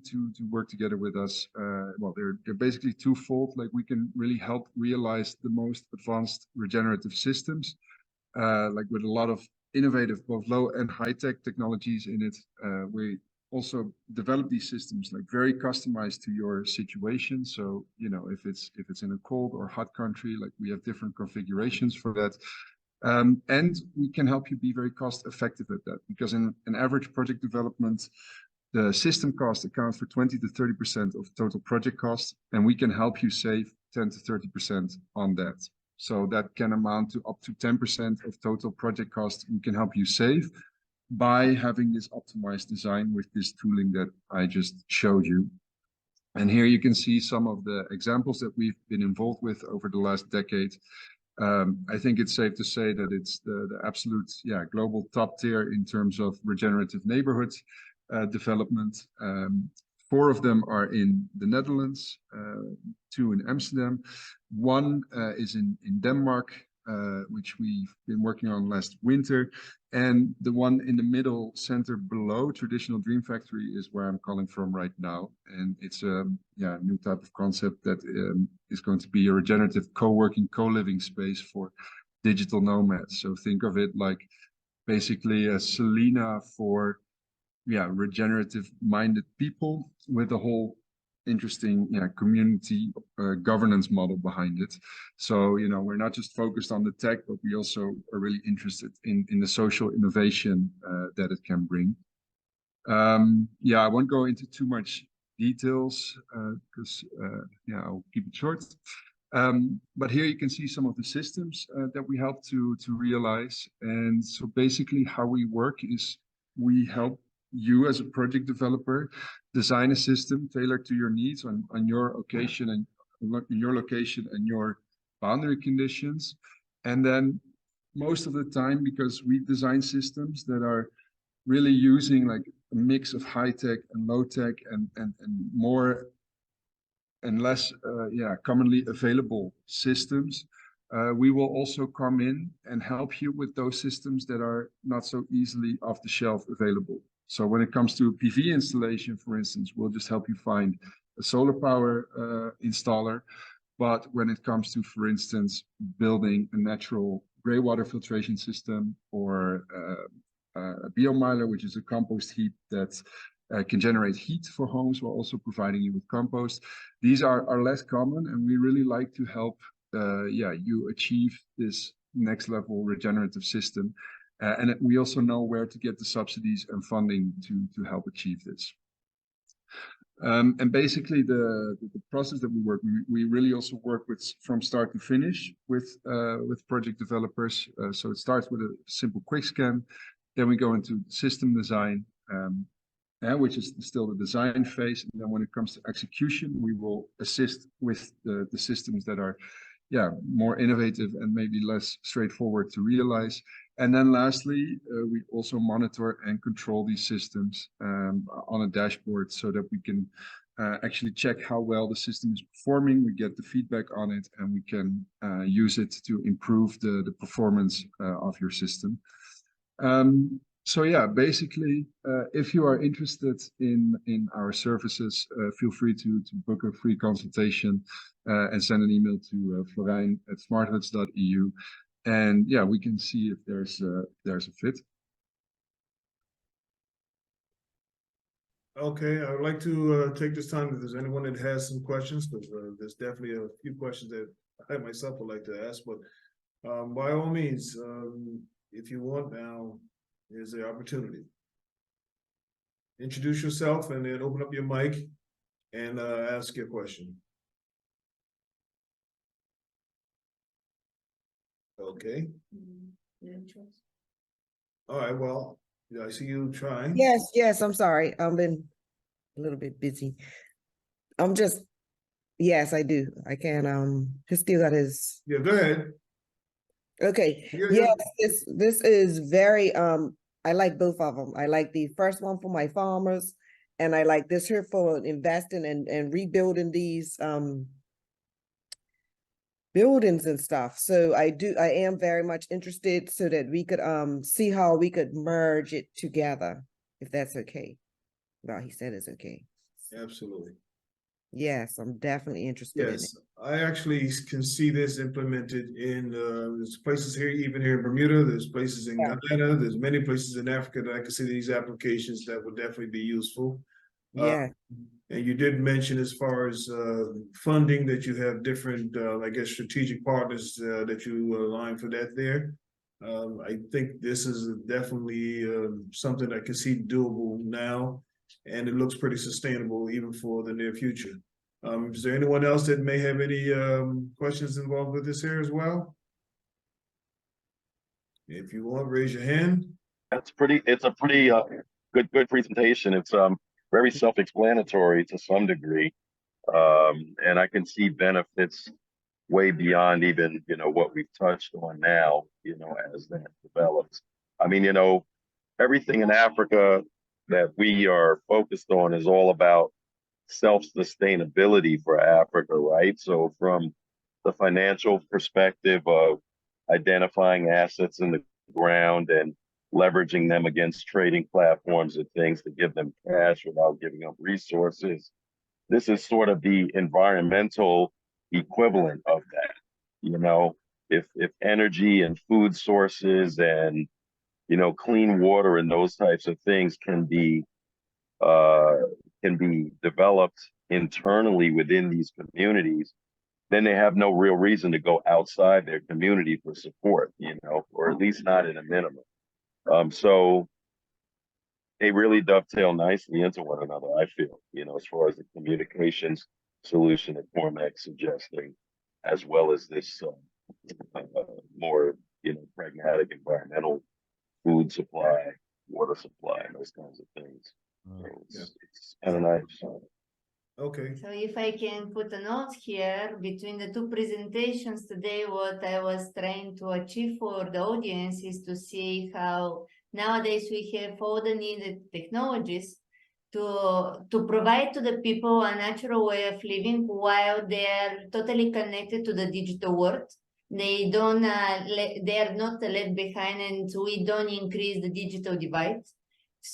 S2: work together with us, they're basically twofold. Like, we can really help realize the most advanced regenerative systems, like with a lot of innovative, both low and high tech technologies in it. We also develop these systems like very customized to your situation. So, if it's in a cold or hot country, like, we have different configurations for that. And we can help you be very cost effective at that, because in an average project development, the system cost accounts for 20 to 30% of total project cost, and we can help you save 10 to 30% on that. So that can amount to up to 10% of total project cost we can help you save by having this optimized design with this tooling that I just showed you. And here you can see some of the examples that we've been involved with over the last decade. I think it's safe to say that it's the absolute global top tier in terms of regenerative neighborhoods development. 4 of them are in the Netherlands, 2 in Amsterdam. 1 is in Denmark, which we've been working on last winter. And the one in the middle center below, Traditional Dream Factory, is where I'm calling from right now. And it's a new type of concept that is going to be a regenerative co-working, co-living space for digital nomads. So think of it like basically a Selena for regenerative minded people, with a whole interesting community governance model behind it. So, we're not just focused on the tech, but we also are really interested in the social innovation that it can bring. I won't go into too much details because I'll keep it short. But here you can see some of the systems that we help to realize. And so basically how we work is we help you as a project developer design a system tailored to your needs on your location and your boundary conditions. And then most of the time, because we design systems that are really using like a mix of high tech and low tech and more and less commonly available systems. We will also come in and help you with those systems that are not so easily off the shelf available. So when it comes to PV installation, for instance, we'll just help you find a solar power installer. But when it comes to, for instance, building a natural gray water filtration system or a biomiler, which is a compost heap that can generate heat for homes while also providing you with compost. These are less common, and we really like to help you achieve this next level regenerative system. And we also know where to get the subsidies and funding to help achieve this. And basically the process that we work, we really also work with from start to finish with project developers. So it starts with a simple quick scan, then we go into system design, which is still the design phase. And then when it comes to execution, we will assist with the systems that are more innovative and maybe less straightforward to realize. And then lastly, we also monitor and control these systems on a dashboard so that we can actually check how well the system is performing. We get the feedback on it, and we can use it to improve the performance of your system. So yeah, basically, if you are interested in our services, feel free to book a free consultation and send an email to florijn@smarthuts.eu. And yeah, we can see if there's a fit.
S4: Okay, I would like to take this time if there's anyone that has some questions, because there's definitely a few questions that I myself would like to ask, but by all means, if you want, now is the opportunity. Introduce yourself and then open up your mic and ask your question. Okay. All right, well, I see you trying.
S8: Yes, I'm sorry. I've been a little bit busy. Yes, I do. I can, he still got his.
S4: Yeah, go ahead.
S8: Okay,
S4: Yeah.
S8: yes, this is very, I like both of them. I like the first one for my farmers, and I like this here for investing and rebuilding these, buildings and stuff. So I am very much interested so that we could see how we could merge it together, if that's okay. Well, he said it's okay.
S4: Absolutely.
S8: Yes, I'm definitely interested in it.
S4: Yes, I actually can see this implemented in there's places here, even here in Bermuda, there's places in Guyana, there's many places in Africa that I can see these applications that would definitely be useful.
S8: Yeah.
S4: And you did mention as far as funding that you have different, I guess, strategic partners that you align for that there. I think this is definitely something I can see doable now, and it looks pretty sustainable even for the near future. Is there anyone else that may have any questions involved with this here as well? If you want, raise your hand.
S5: It's a pretty good presentation. It's very self-explanatory to some degree, and I can see benefits way beyond even what we've touched on now. As that develops, I mean, everything in Africa that we are focused on is all about self-sustainability for Africa, right? So from the financial perspective of identifying assets in the ground and leveraging them against trading platforms and things to give them cash without giving up resources. This is sort of the environmental equivalent of that. If energy and food sources and clean water and those types of things can be developed internally within these communities, then they have no real reason to go outside their community for support, or at least not in a minimum. So they really dovetail nicely into one another, I feel, as far as the communications solution that Cormac's suggesting, as well as this more, pragmatic environmental food supply, water supply, and those kinds of things. So it's kind of nice.
S4: Okay.
S6: So if I can put a note here, between the two presentations today, what I was trying to achieve for the audience is to see how Nowadays, we have all the needed technologies to provide to the people a natural way of living while they are totally connected to the digital world. They don't, they are not left behind, and we don't increase the digital divide.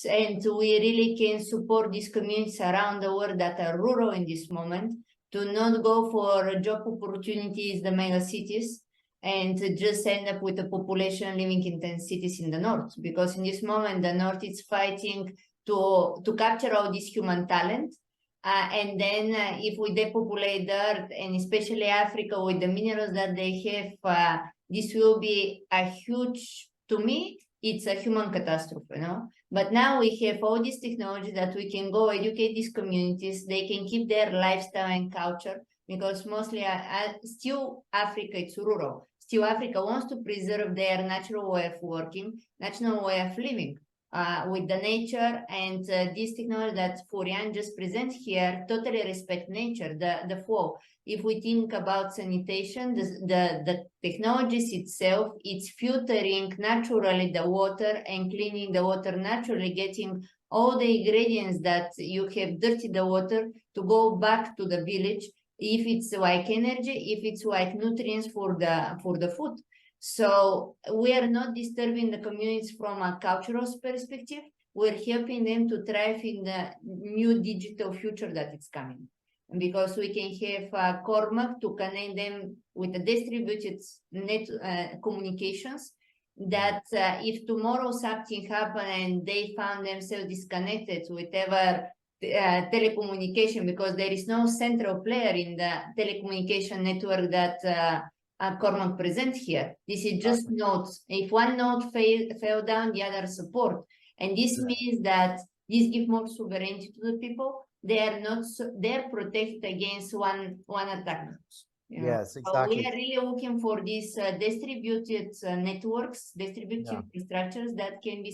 S6: And we really can support these communities around the world that are rural in this moment to not go for job opportunities in the mega cities and to just end up with a population living in 10 cities in the north, because in this moment the north is fighting to capture all this human talent. And then if we depopulate the earth, and especially Africa with the minerals that they have, this will be a huge, to me, it's a human catastrophe, you know. But now we have all this technology that we can go educate these communities. They can keep their lifestyle and culture, because mostly still Africa, it's rural. Still Africa wants to preserve their natural way of working, natural way of living. With the nature, and this technology that Florian just presents here totally respect nature, the flow. If we think about sanitation, the technologies itself, it's filtering naturally the water and cleaning the water naturally, getting all the ingredients that you have dirty the water to go back to the village, if it's like energy, if it's like nutrients for the food. So we are not disturbing the communities from a cultural perspective. We're helping them to thrive in the new digital future that is coming. And because we can have Cormac to connect them with the distributed net communications, that if tomorrow something happened and they found themselves disconnected with ever telecommunication, because there is no central player in the telecommunication network that Cormac present here. This is just nodes. If one node fell down, the other support. And this means that this gives more sovereignty to the people. They are not, they're protected against one attack. You know?
S3: Yes, exactly.
S6: So we are really looking for these distributed networks, distributed infrastructures that can be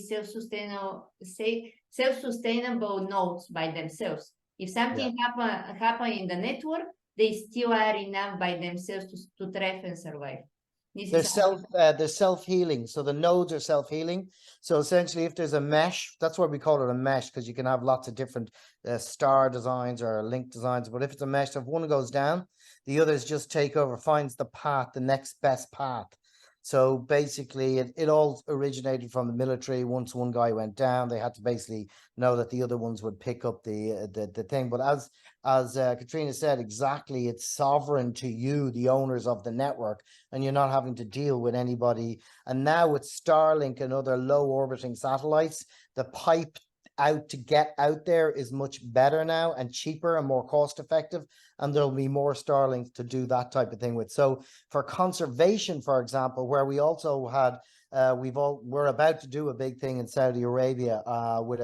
S6: self-sustainable nodes by themselves. If something happen in the network, they still are enough by themselves to thrive and survive.
S3: They're self-healing. So the nodes are self-healing. So essentially, if there's a mesh, that's why we call it a mesh, because you can have lots of different star designs or link designs. But if it's a mesh, if one goes down, the others just take over, finds the path, the next best path. So basically, it all originated from the military. Once one guy went down, they had to basically know that the other ones would pick up the thing. But as Katrina said, exactly, it's sovereign to you, the owners of the network, and you're not having to deal with anybody. And now with Starlink and other low orbiting satellites, the pipe out to get out there is much better now and cheaper and more cost effective, and there'll be more Starlink to do that type of thing with. So for conservation, for example, where we also had we're about to do a big thing in Saudi Arabia with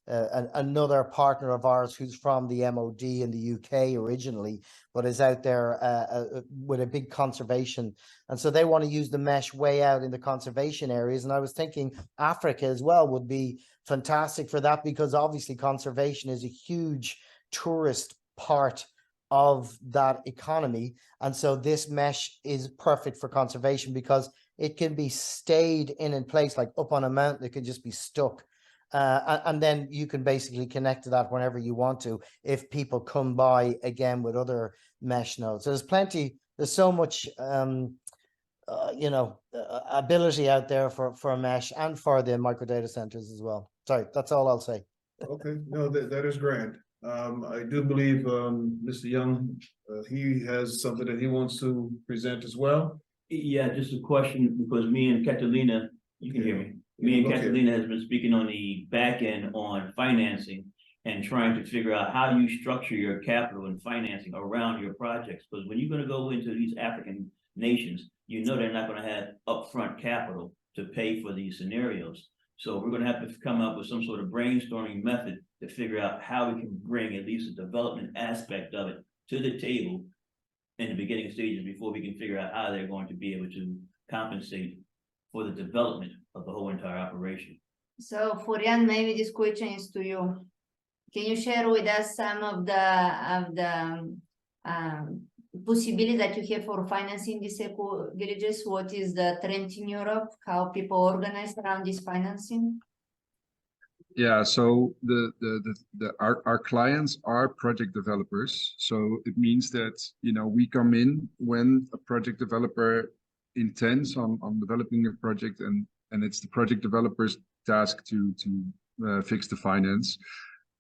S3: another partner of ours who's from the MOD in the UK originally, but is out there with a big conservation. And so they want to use the mesh way out in the conservation areas. And I was thinking Africa as well would be fantastic for that, because obviously conservation is a huge tourist part of that economy. And so this mesh is perfect for conservation because it can be stayed in place, like up on a mountain, it can just be stuck. And then you can basically connect to that whenever you want to, if people come by again with other mesh nodes. So there's so much, ability out there for mesh and for the micro data centers as well. Sorry, that's all I'll say.
S4: Okay, no, that is grand. I do believe Mr. Young, he has something that he wants to present as well.
S7: Yeah, just a question, because me and Catalina, you can hear me. Me and Catalina has been speaking on the back end on financing and trying to figure out how you structure your capital and financing around your projects. Because when you're going to go into these African nations, you know they're not going to have upfront capital to pay for these scenarios. So we're going to have to come up with some sort of brainstorming method to figure out how we can bring at least a development aspect of it to the table in the beginning stages before we can figure out how they're going to be able to compensate for the development of the whole entire operation.
S6: So Florian, maybe this question is to you. Can you share with us some of the possibilities that you have for financing these eco villages? What is the trend in Europe? How people organize around this financing?
S2: Yeah, so our clients are project developers. So it means that, you know, we come in when a project developer intends on developing a project, and it's the project developer's task to fix the finance.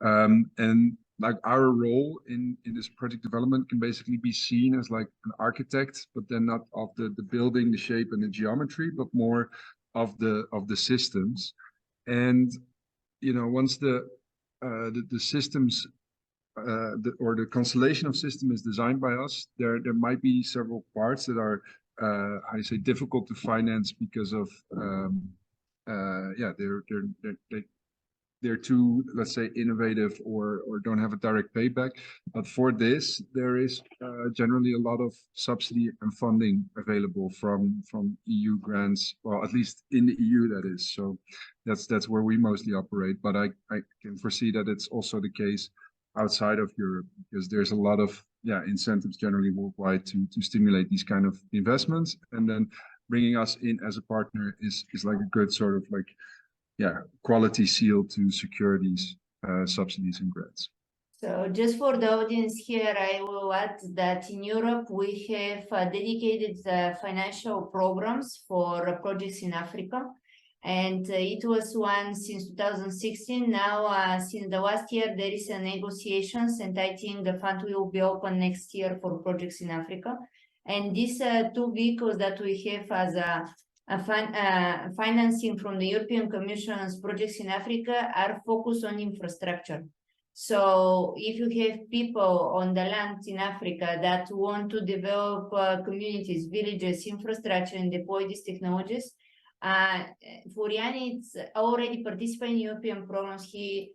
S2: And like our role in this project development can basically be seen as like an architect, but then not of the building, the shape and the geometry, but more of the systems. And you know, once the systems or the constellation of system is designed by us, there might be several parts that are how you say difficult to finance because of yeah, they're too, let's say, innovative or don't have a direct payback. But for this, there is generally a lot of subsidy and funding available from EU grants, well, at least in the EU, that is. So that's where we mostly operate. But I can foresee that it's also the case outside of Europe, because there's a lot of incentives generally worldwide to stimulate these kind of investments. And then bringing us in as a partner is like a good sort of like quality seal to secure these subsidies and grants.
S6: So just for the audience here, I will add that in Europe, we have dedicated financial programs for projects in Africa. And it was one since 2016. Now, since the last year, there is a negotiations, and I think the fund will be open next year for projects in Africa. And these two vehicles that we have as financing from the European Commission's projects in Africa are focused on infrastructure. So if you have people on the land in Africa that want to develop communities, villages, infrastructure, and deploy these technologies, Florian is already participating in European programs. He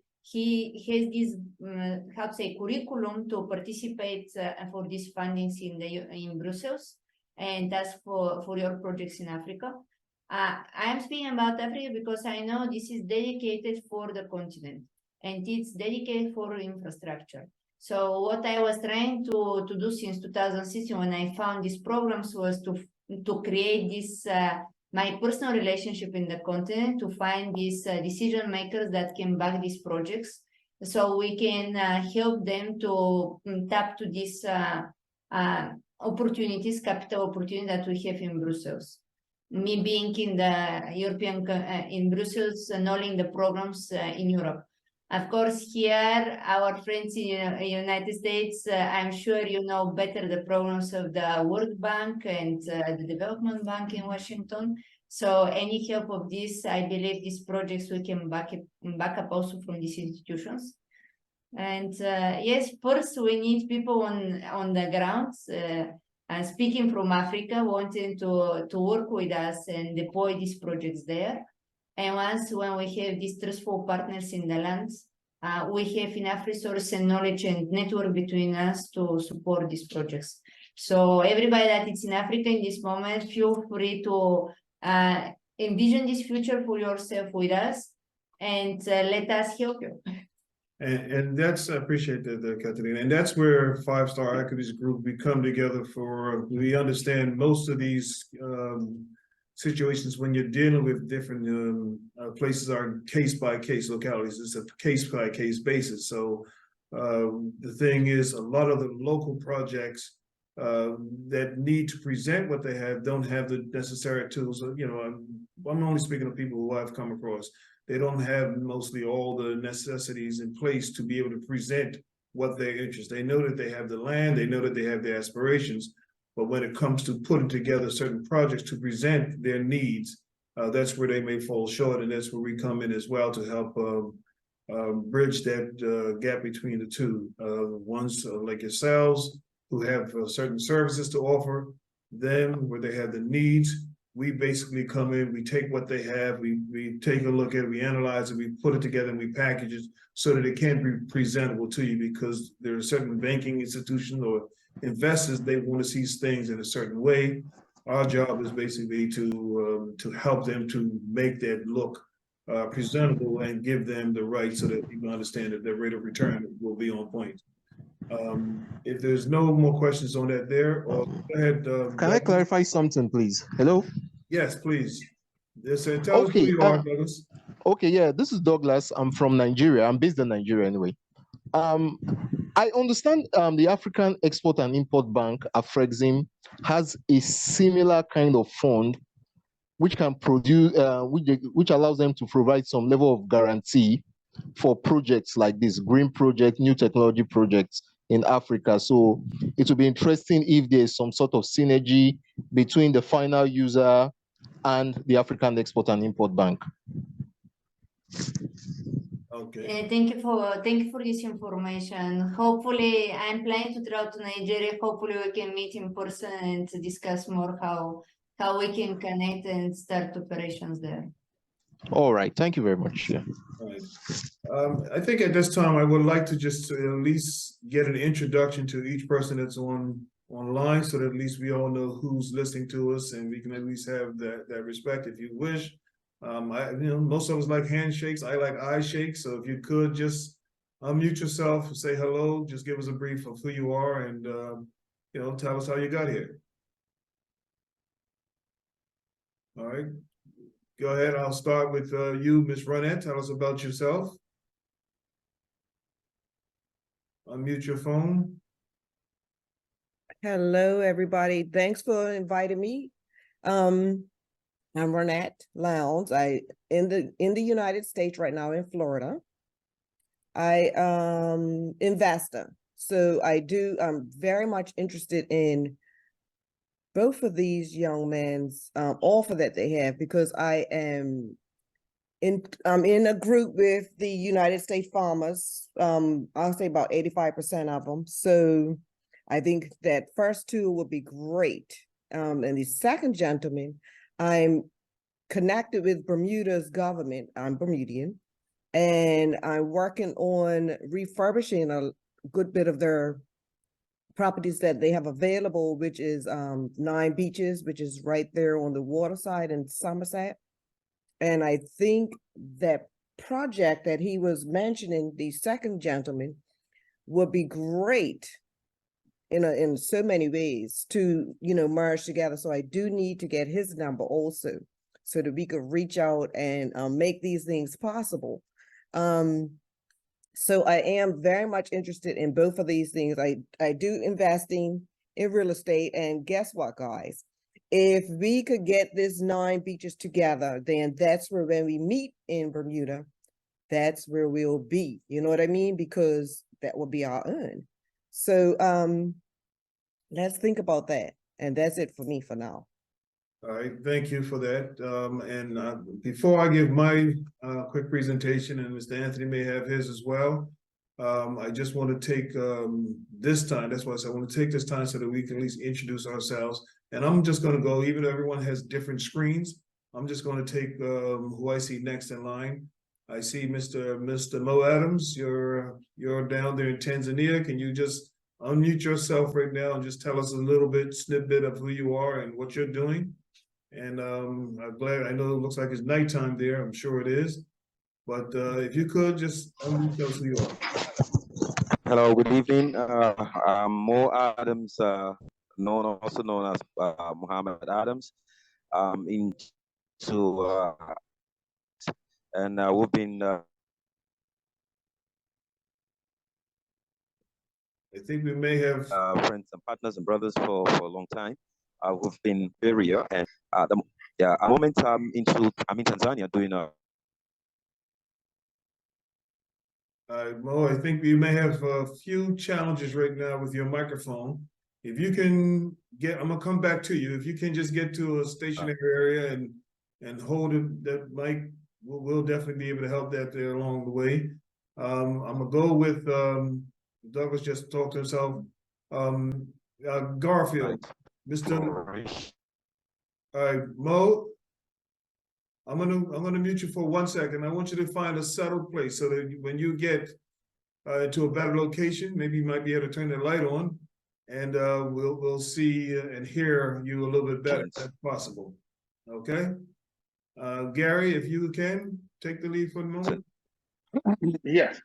S6: has this how to say curriculum to participate for these fundings in Brussels, and that's for your projects in Africa. I'm speaking about Africa because I know this is dedicated for the continent, and it's dedicated for infrastructure. So what I was trying to do since 2016 when I found these programs was to create this my personal relationship in the continent, to find these decision makers that can back these projects, so we can help them to tap to these opportunities, capital opportunities that we have in Brussels. Me being in the European, in Brussels, knowing the programs in Europe. Of course, here, our friends in the United States, I'm sure you know better the programs of the World Bank and the Development Bank in Washington. So any help of this, I believe these projects we can back up also from these institutions. And yes, first we need people on the ground, speaking from Africa, wanting to work with us and deploy these projects there. And when we have these trustful partners in the lands, we have enough resource and knowledge and network between us to support these projects. So everybody that is in Africa in this moment, feel free to envision this future for yourself with us, and let us help you.
S4: And that's, I appreciate that, Katerina. And that's where Five Star Equities Group, we come together for, we understand most of these situations when you're dealing with different places are case-by-case localities. It's a case-by-case basis. So the thing is, a lot of the local projects that need to present what they have don't have the necessary tools. You know, I'm only speaking of people who I've come across. They don't have mostly all the necessities in place to be able to present what their interest. They know that they have the land, they know that they have the aspirations, but when it comes to putting together certain projects to present their needs, that's where they may fall short, and that's where we come in as well to help bridge that gap between the two. Ones like yourselves who have certain services to offer them, where they have the needs. We basically come in, we take what they have, we take a look at it, we analyze it, we put it together, and we package it so that it can be presentable to you, because there are certain banking institutions or investors, they want to see things in a certain way. Our job is basically to help them to make that look presentable and give them the right so that people understand that their rate of return will be on point. If there's no more questions on that there, or go ahead.
S9: Can I clarify something, please? Hello?
S4: Yes, please. Yes, sir. Tell us who you are, Douglas.
S9: Okay, yeah, this is Douglas. I'm from Nigeria. I'm based in Nigeria anyway. I understand the African Export and Import Bank, Afrexim, has a similar kind of fund which can produce, which allows them to provide some level of guarantee for projects like this, green project, new technology projects in Africa. So it will be interesting if there's some sort of synergy between the final user and the African Export and Import Bank.
S4: Okay.
S6: Thank you for this information. Hopefully, I'm planning to travel to Nigeria. Hopefully, we can meet in person and to discuss more how we can connect and start operations there.
S9: All right, thank you very much. Yeah.
S4: All right. I think at this time I would like to just at least get an introduction to each person that's online, so that at least we all know who's listening to us, and we can at least have that respect if you wish. Most of us like handshakes. I like eye shakes. So if you could just unmute yourself, say hello, just give us a brief of who you are, and tell us how you got here. All right. Go ahead. I'll start with you, Ms. Ronette. Tell us about yourself. Unmute your phone.
S8: Hello, everybody. Thanks for inviting me. I'm Ronette Lowndes. I in the United States right now in Florida. I investor. So I'm very much interested in both of these young men's offer that they have, because I'm in a group with the United States farmers. I'll say about 85% of them. So I think that first two would be great. And the second gentleman, I'm connected with Bermuda's government. I'm Bermudian, and I'm working on refurbishing a good bit of their properties that they have available, which is 9 beaches, which is right there on the water side in Somerset. And I think that project that he was mentioning, the second gentleman, would be great in so many ways to merge together. So I do need to get his number also, so that we could reach out and make these things possible. So I am very much interested in both of these things. I do investing in real estate, and guess what, guys? If we could get this 9 beaches together, then that's where, when we meet in Bermuda, that's where we'll be. You know what I mean? Because that will be our own. So let's think about that. And that's it for me for now.
S4: All right, thank you for that. Before I give my quick presentation, and Mr. Anthony may have his as well, I just want to take this time. That's why I said I want to take this time so that we can at least introduce ourselves. And I'm just going to go, even though everyone has different screens, I'm just going to take who I see next in line. I see Mr. Mo Adams. You're down there in Tanzania. Can you just unmute yourself right now and just tell us a little snippet of who you are and what you're doing? And I'm glad, I know it looks like it's nighttime there. I'm sure it is. But if you could just unmute us who you are.
S10: Hello, good evening. I'm Mo Adams, also known as Muhammad Adams. And we've been.
S4: I think we may have
S10: friends and partners and brothers for a long time. We've been very here, and at the moment I'm in Tanzania doing
S4: Mo, I think we may have a few challenges right now with your microphone. If you can I'm gonna come back to you. If you can just get to a stationary area and hold it, that mic, we'll definitely be able to help that there along the way. I'm gonna go with Douglas just talked to himself. Garfield, Mr. All right, Mo, I'm gonna mute you for 1 second. I want you to find a settled place so that when you get to a better location, maybe you might be able to turn the light on, and we'll see and hear you a little bit better if that's possible. Okay, Gary, if you can take the lead for the moment.
S11: Yes.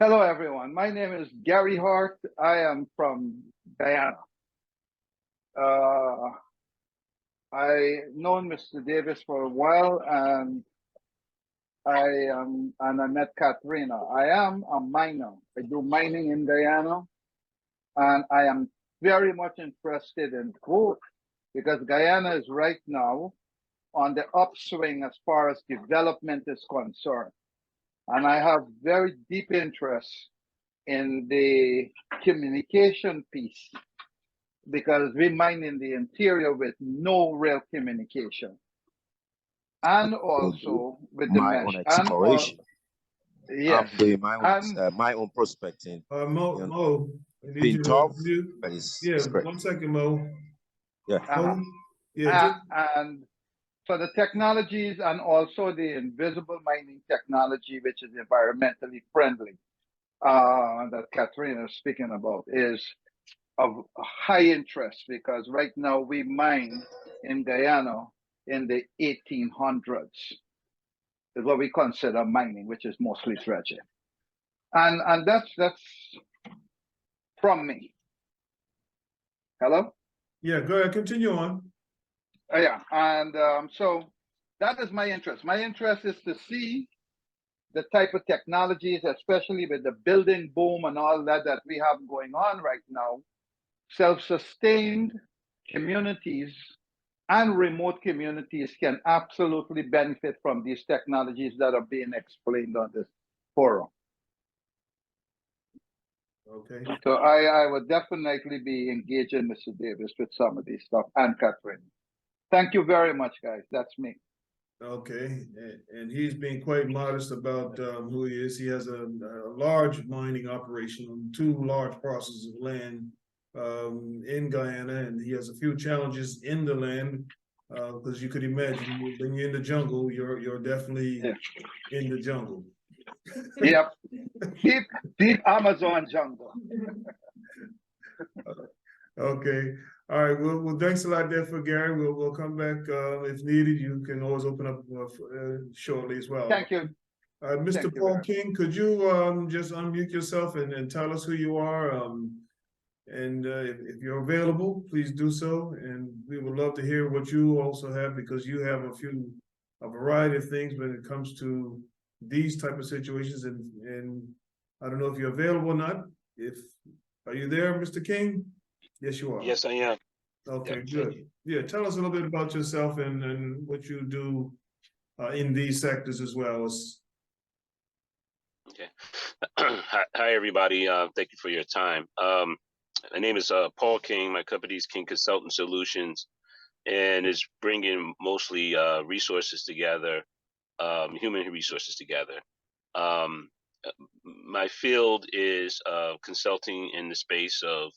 S11: Hello, everyone. My name is Gary Hart. I am from Guyana. I known Mr. Davis for a while, and I met Katrina. I am a miner. I do mining in Guyana, and I am very much interested in growth because Guyana is right now on the upswing as far as development is concerned. And I have very deep interest in the communication piece because we mine in the interior with no real communication. And also with the
S10: my
S11: mesh.
S10: own
S11: And
S10: exploration.
S11: yes.
S10: I'm doing my own
S11: And
S10: my own prospecting.
S4: Mo,
S10: You know,
S4: Mo, I need
S10: been
S4: you to
S10: tough,
S4: mute.
S10: but it's
S4: Yeah,
S10: great.
S4: 1 second, Mo.
S10: Yeah.
S11: uh-huh.
S4: Mo, yeah,
S11: And so the technologies and also the invisible mining technology, which is environmentally friendly, that Katrina is speaking about, is of high interest because right now we mine in Guyana in the 1800s is what we consider mining, which is mostly dredging. And that's from me. Hello?
S4: yeah, go ahead, continue on.
S11: Yeah, and so that is my interest. My interest is to see the type of technologies, especially with the building boom and all that that we have going on right now, self-sustained communities and remote communities can absolutely benefit from these technologies that are being explained on this forum.
S4: Okay.
S11: So I would definitely be engaging Mr. Davis with some of these stuff and Catherine. Thank you very much, guys. That's me.
S4: Okay, and he's being quite modest about who he is. He has a large mining operation on 2 large parcels of land in Guyana, and he has a few challenges in the land because you could imagine when you're in the jungle, you're definitely in the jungle.
S11: Yep, deep Amazon jungle.
S4: Okay. All right. Well, thanks a lot there for Gary. We'll come back if needed. You can always open up shortly as well.
S11: Thank you.
S4: Mr.
S11: Thank you
S4: Paul
S11: very
S4: King, could you just unmute yourself and tell us who you are? And if you're available, please do so. And we would love to hear what you also have because you have a variety of things when it comes to these type of situations. And I don't know if you're available or not. Are you there, Mr. King? Yes, you are.
S12: Yes, I am.
S4: Okay,
S12: Yeah,
S4: good. Yeah, tell us a little bit about yourself and what you do in these sectors as well.
S12: Okay. Hi, everybody. Thank you for your time. My name is Paul King. My company is King Consultant Solutions, and is bringing mostly resources together, human resources together. My field is consulting in the space of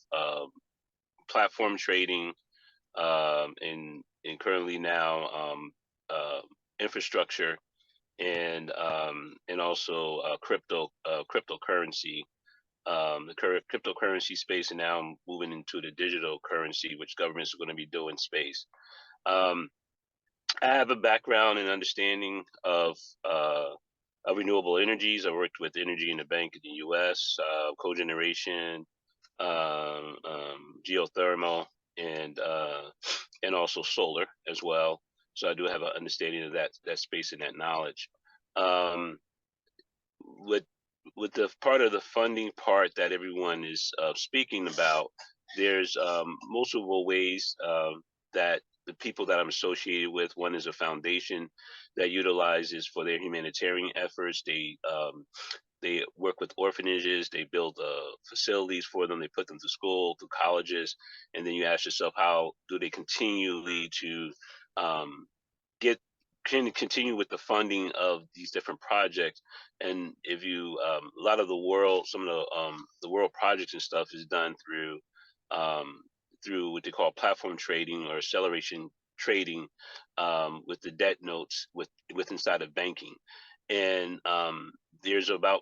S12: platform trading, and currently now infrastructure and also cryptocurrency. The current cryptocurrency space, and now I'm moving into the digital currency, which governments are going to be doing space. I have a background and understanding of renewable energies. I worked with energy in the bank in the U.S., cogeneration, geothermal, and also solar as well. So I do have an understanding of that space and that knowledge. With the part of the funding part that everyone is speaking about, there's multiple ways that the people that I'm associated with. One is a foundation that utilizes for their humanitarian efforts. They work with orphanages, they build facilities for them, they put them to school, to colleges, and then you ask yourself, how do they continually to continue with the funding of these different projects? And if you, a lot of the world, some of the world projects and stuff is done through what they call platform trading or acceleration trading, with the debt notes with inside of banking. And there's about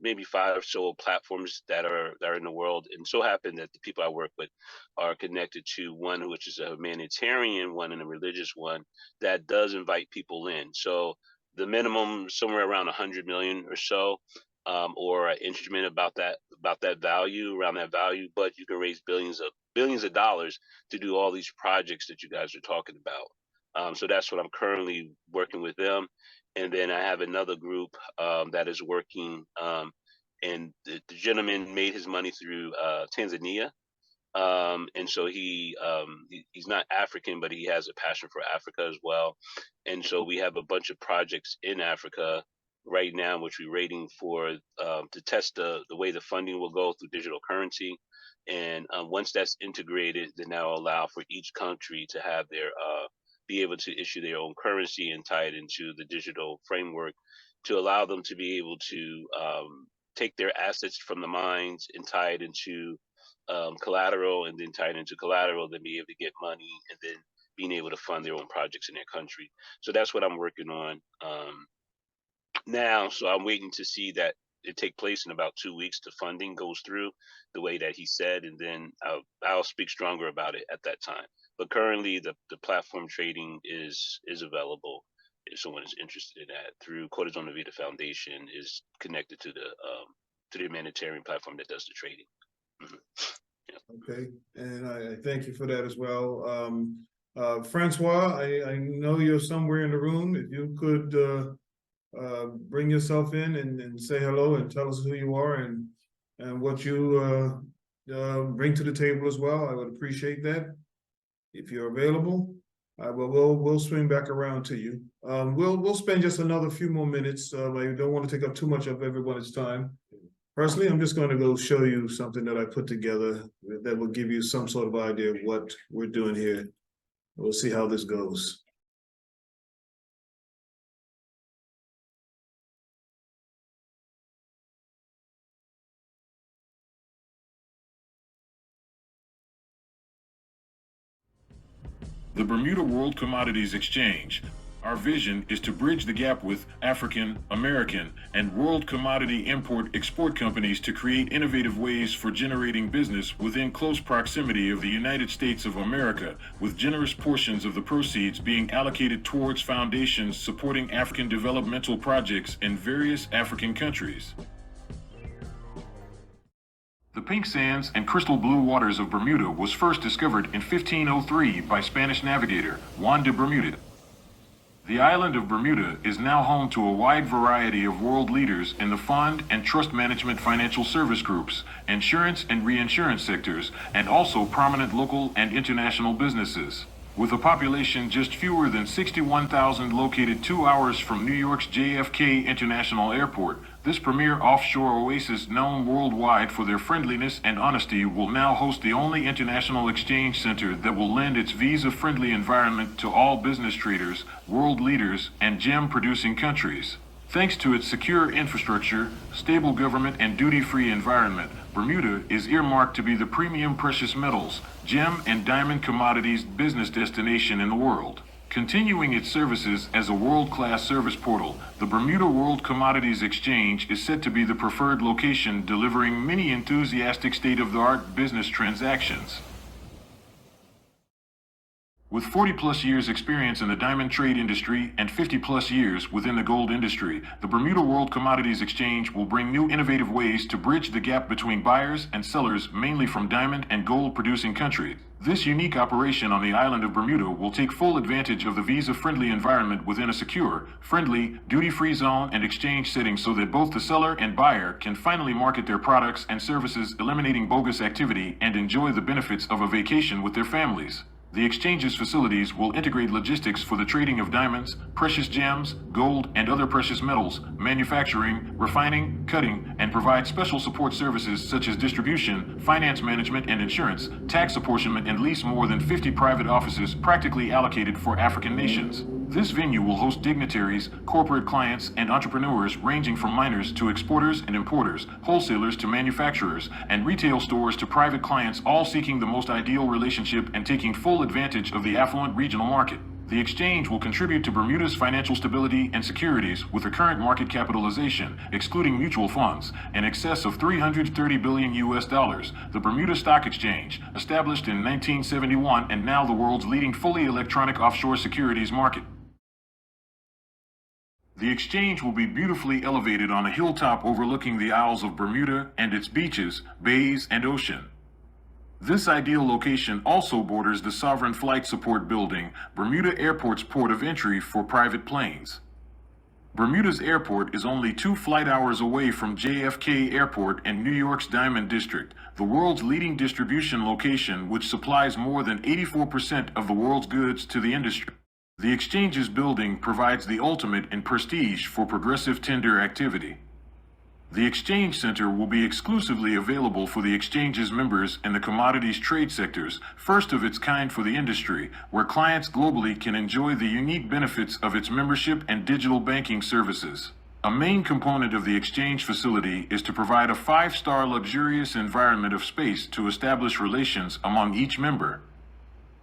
S12: maybe 5 or so platforms that are in the world, and so happen that the people I work with are connected to one which is a humanitarian one and a religious one that does invite people in. So the minimum somewhere around 100 million or so, or an instrument about that value, around that value, but you can raise billions of dollars to do all these projects that you guys are talking about. So that's what I'm currently working with them. And then I have another group that is working, and the gentleman made his money through Tanzania. And so he's not African, but he has a passion for Africa as well. And so we have a bunch of projects in Africa right now, which we're waiting for to test the way the funding will go through digital currency. And once that's integrated, then that will allow for each country to have their be able to issue their own currency and tie it into the digital framework to allow them to be able to take their assets from the mines and tie it into collateral, and then tie it into collateral, then be able to get money, and then being able to fund their own projects in their country. So that's what I'm working on now. So I'm waiting to see that it take place in about 2 weeks. The funding goes through the way that he said, and then I'll speak stronger about it at that time. But currently, the platform trading is available if someone is interested in that through Corazon de Vida Foundation, is connected to the humanitarian platform that does the trading. Yeah.
S4: Okay, and I thank you for that as well. Francois, I know you're somewhere in the room. If you could bring yourself in and say hello and tell us who you are and what you bring to the table as well, I would appreciate that. If you're available, we'll swing back around to you. We'll spend just another few more minutes. I don't want to take up too much of everybody's time. Personally, I'm just going to go show you something that I put together that will give you some sort of idea of what we're doing here. We'll see how this goes.
S1: The Bermuda World Commodities Exchange. Our vision is to bridge the gap with African, American, and world commodity import-export companies to create innovative ways for generating business within close proximity of the United States of America, with generous portions of the proceeds being allocated towards foundations supporting African developmental projects in various African countries. The pink sands and crystal blue waters of Bermuda was first discovered in 1503 by Spanish navigator Juan de Bermuda. The island of Bermuda is now home to a wide variety of world leaders in the fund and trust management financial service groups, insurance and reinsurance sectors, and also prominent local and international businesses. With a population just fewer than 61,000 located 2 hours from New York's JFK International Airport, this premier offshore oasis known worldwide for their friendliness and honesty will now host the only international exchange center that will lend its visa-friendly environment to all business traders, world leaders, and gem-producing countries. Thanks to its secure infrastructure, stable government, and duty-free environment, Bermuda is earmarked to be the premium precious metals, gem and diamond commodities business destination in the world. Continuing its services as a world-class service portal, the Bermuda World Commodities Exchange is set to be the preferred location, delivering many enthusiastic state-of-the-art business transactions. With 40-plus years experience in the diamond trade industry and 50-plus years within the gold industry, the Bermuda World Commodities Exchange will bring new innovative ways to bridge the gap between buyers and sellers, mainly from diamond and gold-producing countries. This unique operation on the island of Bermuda will take full advantage of the visa-friendly environment within a secure, friendly, duty-free zone and exchange setting so that both the seller and buyer can finally market their products and services, eliminating bogus activity, and enjoy the benefits of a vacation with their families. The exchange's facilities will integrate logistics for the trading of diamonds, precious gems, gold, and other precious metals, manufacturing, refining, cutting, and provide special support services such as distribution, finance management and insurance, tax apportionment, and lease more than 50 private offices practically allocated for African nations. This venue will host dignitaries, corporate clients, and entrepreneurs ranging from miners to exporters and importers, wholesalers to manufacturers, and retail stores to private clients, all seeking the most ideal relationship and taking full advantage of the affluent regional market. The exchange will contribute to Bermuda's financial stability and securities with a current market capitalization, excluding mutual funds, in excess of $330 billion US. The Bermuda Stock Exchange, established in 1971 and now the world's leading fully electronic offshore securities market. The exchange will be beautifully elevated on a hilltop overlooking the Isles of Bermuda and its beaches, bays, and ocean. This ideal location also borders the Sovereign Flight Support Building, Bermuda Airport's port of entry for private planes. Bermuda's airport is only 2 flight hours away from JFK Airport and New York's Diamond District, the world's leading distribution location which supplies more than 84% of the world's goods to the industry. The exchange's building provides the ultimate in prestige for progressive tender activity. The Exchange Center will be exclusively available for the exchange's members in the commodities trade sectors, first of its kind for the industry, where clients globally can enjoy the unique benefits of its membership and digital banking services. A main component of the exchange facility is to provide a 5-star luxurious environment of space to establish relations among each member.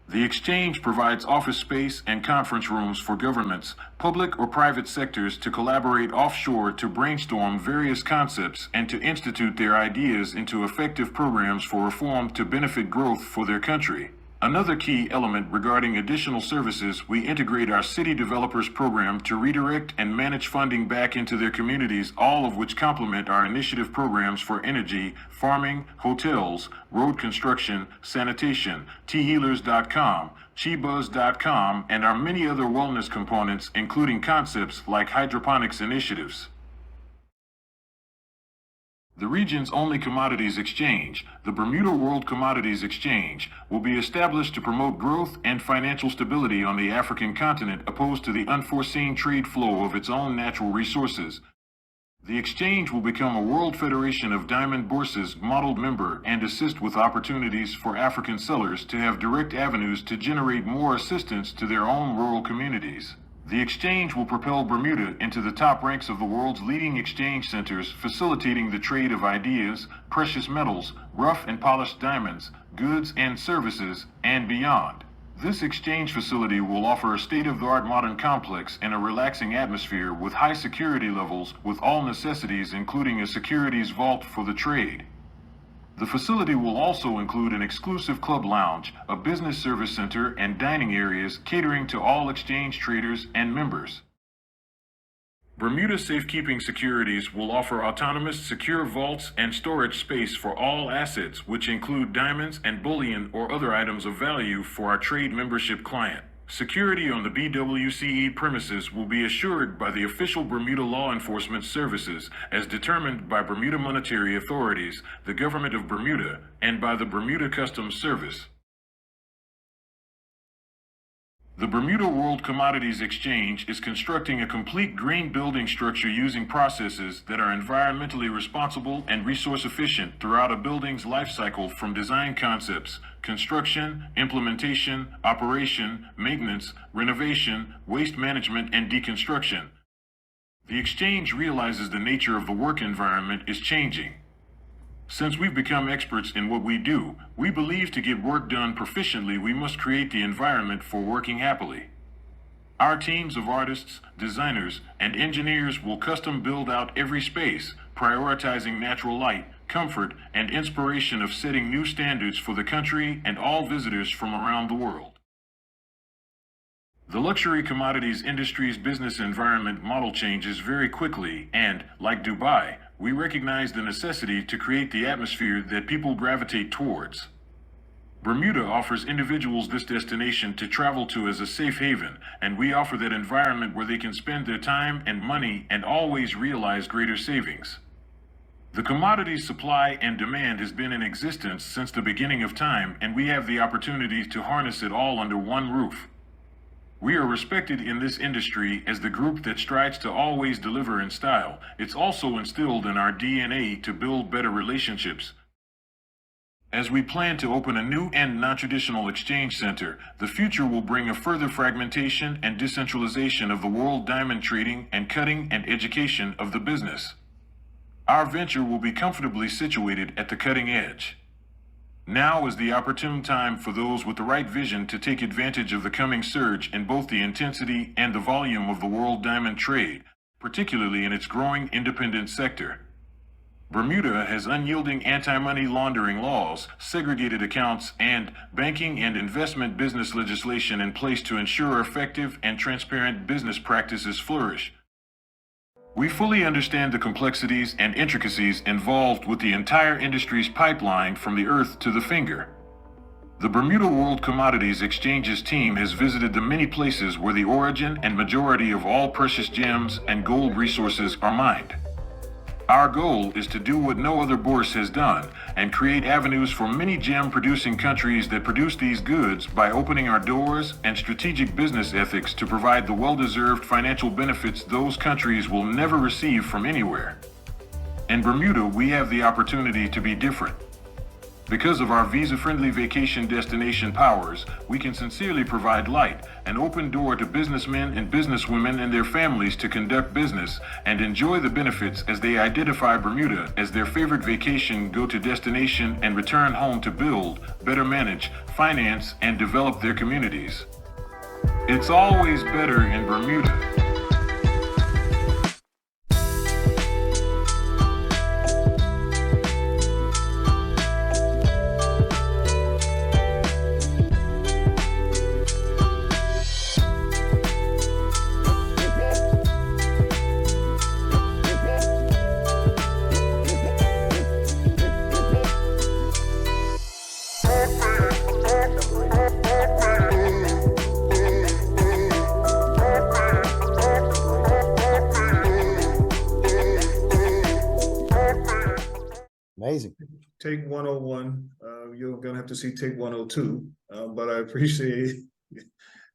S1: The exchange provides office space and conference rooms for governments, public or private sectors to collaborate offshore to brainstorm various concepts and to institute their ideas into effective programs for reform to benefit growth for their country. Another key element regarding additional services, we integrate our City Developers Program to redirect and manage funding back into their communities, all of which complement our initiative programs for energy, farming, hotels, road construction, sanitation, thealers.com, chibuzz.com, and our many other wellness components, including concepts like hydroponics initiatives. The region's only commodities exchange, the Bermuda World Commodities Exchange, will be established to promote growth and financial stability on the African continent opposed to the unforeseen trade flow of its own natural resources. The exchange will become a World Federation of Diamond Bourses modeled member and assist with opportunities for African sellers to have direct avenues to generate more assistance to their own rural communities. The exchange will propel Bermuda into the top ranks of the world's leading exchange centers, facilitating the trade of ideas, precious metals, rough and polished diamonds, goods and services, and beyond. This exchange facility will offer a state-of-the-art modern complex in a relaxing atmosphere with high security levels, with all necessities including a securities vault for the trade. The facility will also include an exclusive club lounge, a business service center, and dining areas catering to all exchange traders and members. Bermuda Safekeeping Securities will offer autonomous, secure vaults and storage space for all assets, which include diamonds and bullion or other items of value for our trade membership client. Security on the BWCE premises will be assured by the official Bermuda Law Enforcement Services as determined by Bermuda monetary authorities, the government of Bermuda, and by the Bermuda Customs Service. The Bermuda World Commodities Exchange is constructing a complete green building structure using processes that are environmentally responsible and resource efficient throughout a building's life cycle from design concepts, construction, implementation, operation, maintenance, renovation, waste management, and deconstruction. The exchange realizes the nature of the work environment is changing. Since we've become experts in what we do, we believe to get work done proficiently, we must create the environment for working happily. Our teams of artists, designers, and engineers will custom build out every space, prioritizing natural light, comfort, and inspiration of setting new standards for the country and all visitors from around the world. The luxury commodities industry's business environment model changes very quickly and, like Dubai, we recognize the necessity to create the atmosphere that people gravitate towards. Bermuda offers individuals this destination to travel to as a safe haven, and we offer that environment where they can spend their time and money and always realize greater savings. The commodities supply and demand has been in existence since the beginning of time, and we have the opportunity to harness it all under one roof. We are respected in this industry as the group that strives to always deliver in style. It's also instilled in our DNA to build better relationships. As we plan to open a new and non-traditional exchange center, the future will bring a further fragmentation and decentralization of the world diamond trading and cutting and education of the business. Our venture will be comfortably situated at the cutting edge. Now is the opportune time for those with the right vision to take advantage of the coming surge in both the intensity and the volume of the world diamond trade, particularly in its growing independent sector. Bermuda has unyielding anti-money laundering laws, segregated accounts, and banking and investment business legislation in place to ensure effective and transparent business practices flourish. We fully understand the complexities and intricacies involved with the entire industry's pipeline from the earth to the finger. The Bermuda World Commodities Exchange's team has visited the many places where the origin and majority of all precious gems and gold resources are mined. Our goal is to do what no other bourse has done and create avenues for many gem-producing countries that produce these goods by opening our doors and strategic business ethics to provide the well-deserved financial benefits those countries will never receive from anywhere. In Bermuda, we have the opportunity to be different. Because of our visa-friendly vacation destination powers, we can sincerely provide light, an open door to businessmen and businesswomen and their families to conduct business and enjoy the benefits as they identify Bermuda as their favorite vacation go-to destination and return home to build, better manage, finance, and develop their communities. It's always better in Bermuda.
S3: Amazing.
S4: Take 101, you're gonna have to see take 102, but I appreciate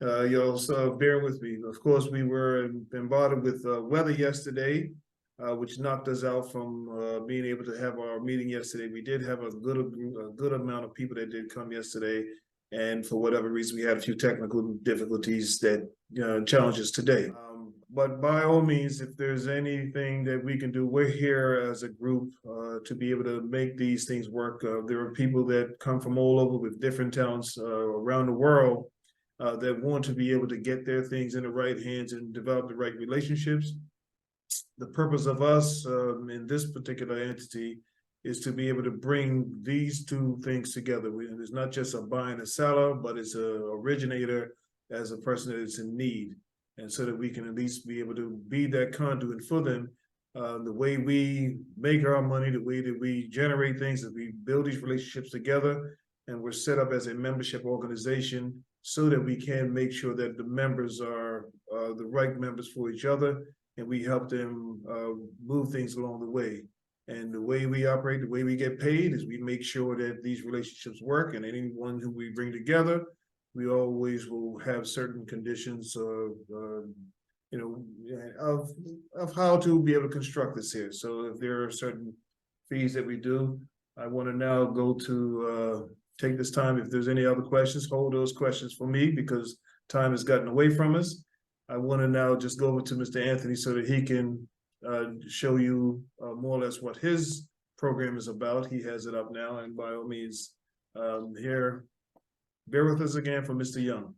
S4: y'all's bearing with me. Of course, we were bombarded with weather yesterday, which knocked us out from being able to have our meeting yesterday. We did have a good amount of people that did come yesterday, and for whatever reason, we had a few technical difficulties that challenged us today. But by all means, if there's anything that we can do, we're here as a group to be able to make these things work. There are people that come from all over with different talents around the world that want to be able to get their things in the right hands and develop the right relationships. The purpose of us in this particular entity is to be able to bring these two things together. It's not just a buyer and a seller, but it's an originator as a person that is in need. And so that we can at least be able to be that conduit for them. The way we make our money, the way that we generate things, that we build these relationships together, and we're set up as a membership organization so that we can make sure that the members are the right members for each other, and we help them move things along the way. And the way we operate, the way we get paid is we make sure that these relationships work, and anyone who we bring together, we always will have certain conditions of how to be able to construct this here. So if there are certain fees that we do, I want to now go to take this time. If there's any other questions, hold those questions for me because time has gotten away from us. I want to now just go over to Mr. Anthony so that he can show you more or less what his program is about. He has it up now, and by all means, here, bear with us again for Mr. Young.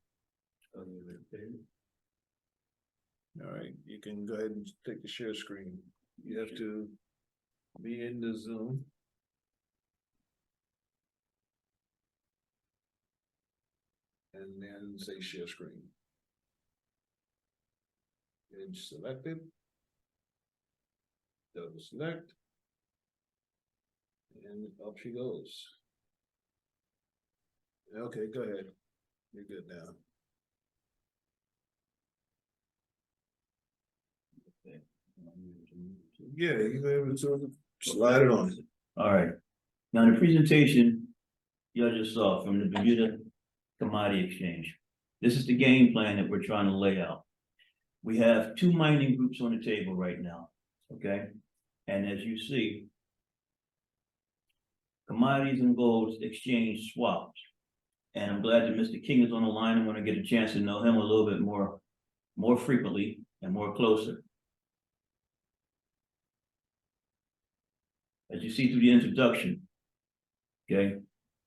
S4: All right, you can go ahead and take the share screen. You have to be in the Zoom. And then say share screen. And select it. Double select. And up she goes. Okay, go ahead. You're good now. Yeah, you go ahead and sort of slide it on.
S7: All right. Now the presentation you just saw from the Bermuda Commodity Exchange. This is the game plan that we're trying to lay out. We have two mining groups on the table right now, okay? And as you see, commodities and golds exchange swaps. And I'm glad that Mr. King is on the line. I'm going to get a chance to know him a little bit more frequently and more closer. As you see through the introduction, okay,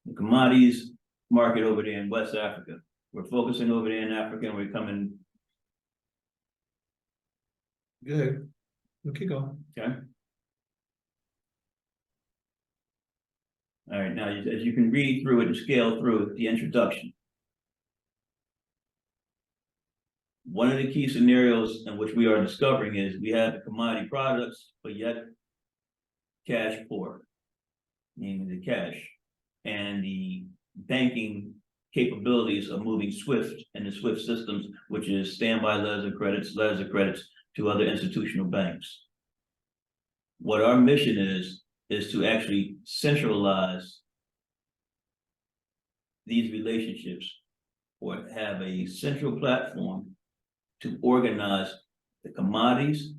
S7: the commodities market over there in West Africa. We're focusing over there in Africa, and we're coming.
S4: Good. We'll keep going.
S7: Okay. All right, now as you can read through it and scale through the introduction. One of the key scenarios in which we are discovering is we have the commodity products, but yet cash poor, meaning the cash and the banking capabilities are moving SWIFT and the SWIFT systems, which is standby letters of credits to other institutional banks. What our mission is to actually centralize these relationships or have a central platform to organize the commodities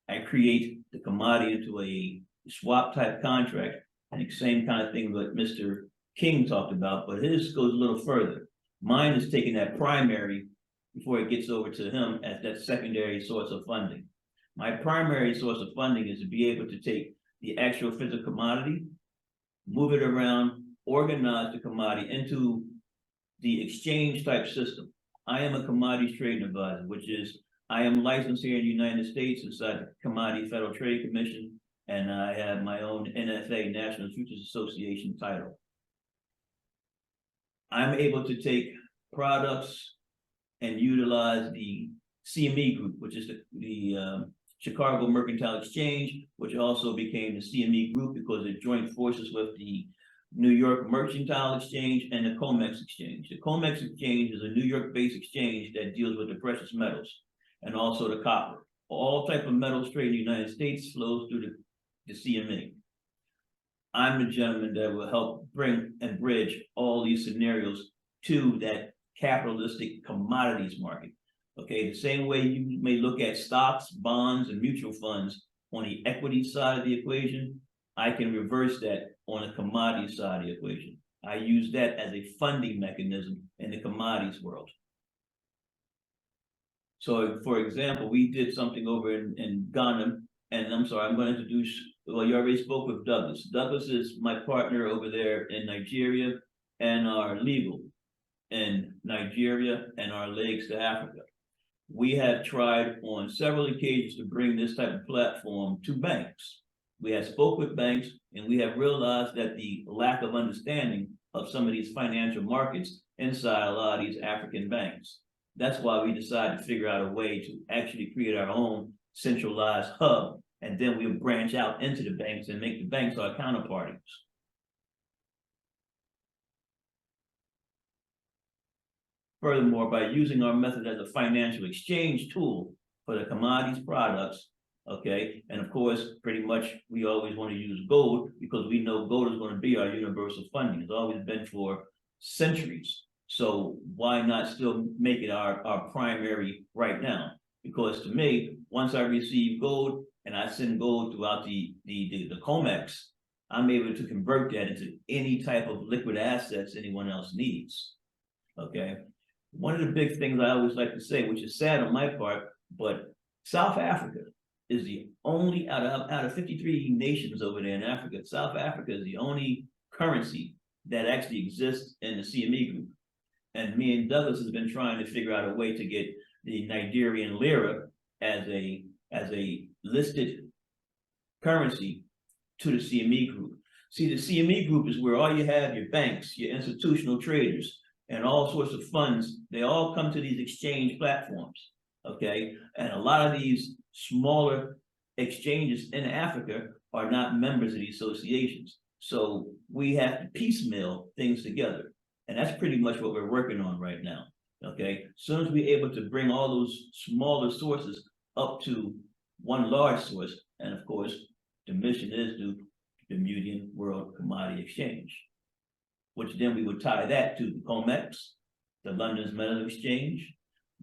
S7: and create the commodity into a swap type contract, and the same kind of thing that Mr. King talked about, but his goes a little further. Mine is taking that primary before it gets over to him as that secondary source of funding. My primary source of funding is to be able to take the actual physical commodity, move it around, organize the commodity into the exchange type system. I am a commodities trading advisor, which is, I am licensed here in the United States inside the Commodity Federal Trade Commission, and I have my own NFA, National Futures Association title. I'm able to take products and utilize the CME group, which is the Chicago Mercantile Exchange, which also became the CME group because it joined forces with the New York Mercantile Exchange and the COMEX Exchange. The COMEX Exchange is a New York-based exchange that deals with the precious metals and also the copper. All type of metals traded in the United States flows through the CME. I'm the gentleman that will help bring and bridge all these scenarios to that capitalistic commodities market. Okay, the same way you may look at stocks, bonds, and mutual funds on the equity side of the equation, I can reverse that on the commodity side of the equation. I use that as a funding mechanism in the commodities world. So, for example, we did something over in Ghana, and I'm sorry, I'm going to introduce, well, you already spoke with Douglas. Douglas is my partner over there in Nigeria and our legal in Nigeria and our legs to Africa. We have tried on several occasions to bring this type of platform to banks. We have spoke with banks, and we have realized that the lack of understanding of some of these financial markets inside a lot of these African banks. That's why we decided to figure out a way to actually create our own centralized hub, and then we'll branch out into the banks and make the banks our counterparties. Furthermore, by using our method as a financial exchange tool for the commodities products, okay, and of course, pretty much we always want to use gold because we know gold is going to be our universal funding. It's always been for centuries. So why not still make it our primary right now? Because to me, once I receive gold and I send gold throughout the COMEX, I'm able to convert that into any type of liquid assets anyone else needs. Okay. One of the big things I always like to say, which is sad on my part, but South Africa is the only, out of 53 nations over there in Africa, South Africa is the only currency that actually exists in the CME group. And me and Douglas has been trying to figure out a way to get the Nigerian lira as a listed currency to the CME group. See, the CME group is where all you have your banks, your institutional traders, and all sorts of funds. They all come to these exchange platforms, okay? And a lot of these smaller exchanges in Africa are not members of the associations. So we have to piecemeal things together. And that's pretty much what we're working on right now, okay? As soon as we're able to bring all those smaller sources up to one large source, and of course, the mission is to the Bermuda World Commodity Exchange, which then we would tie that to the COMEX, the London's Metal Exchange,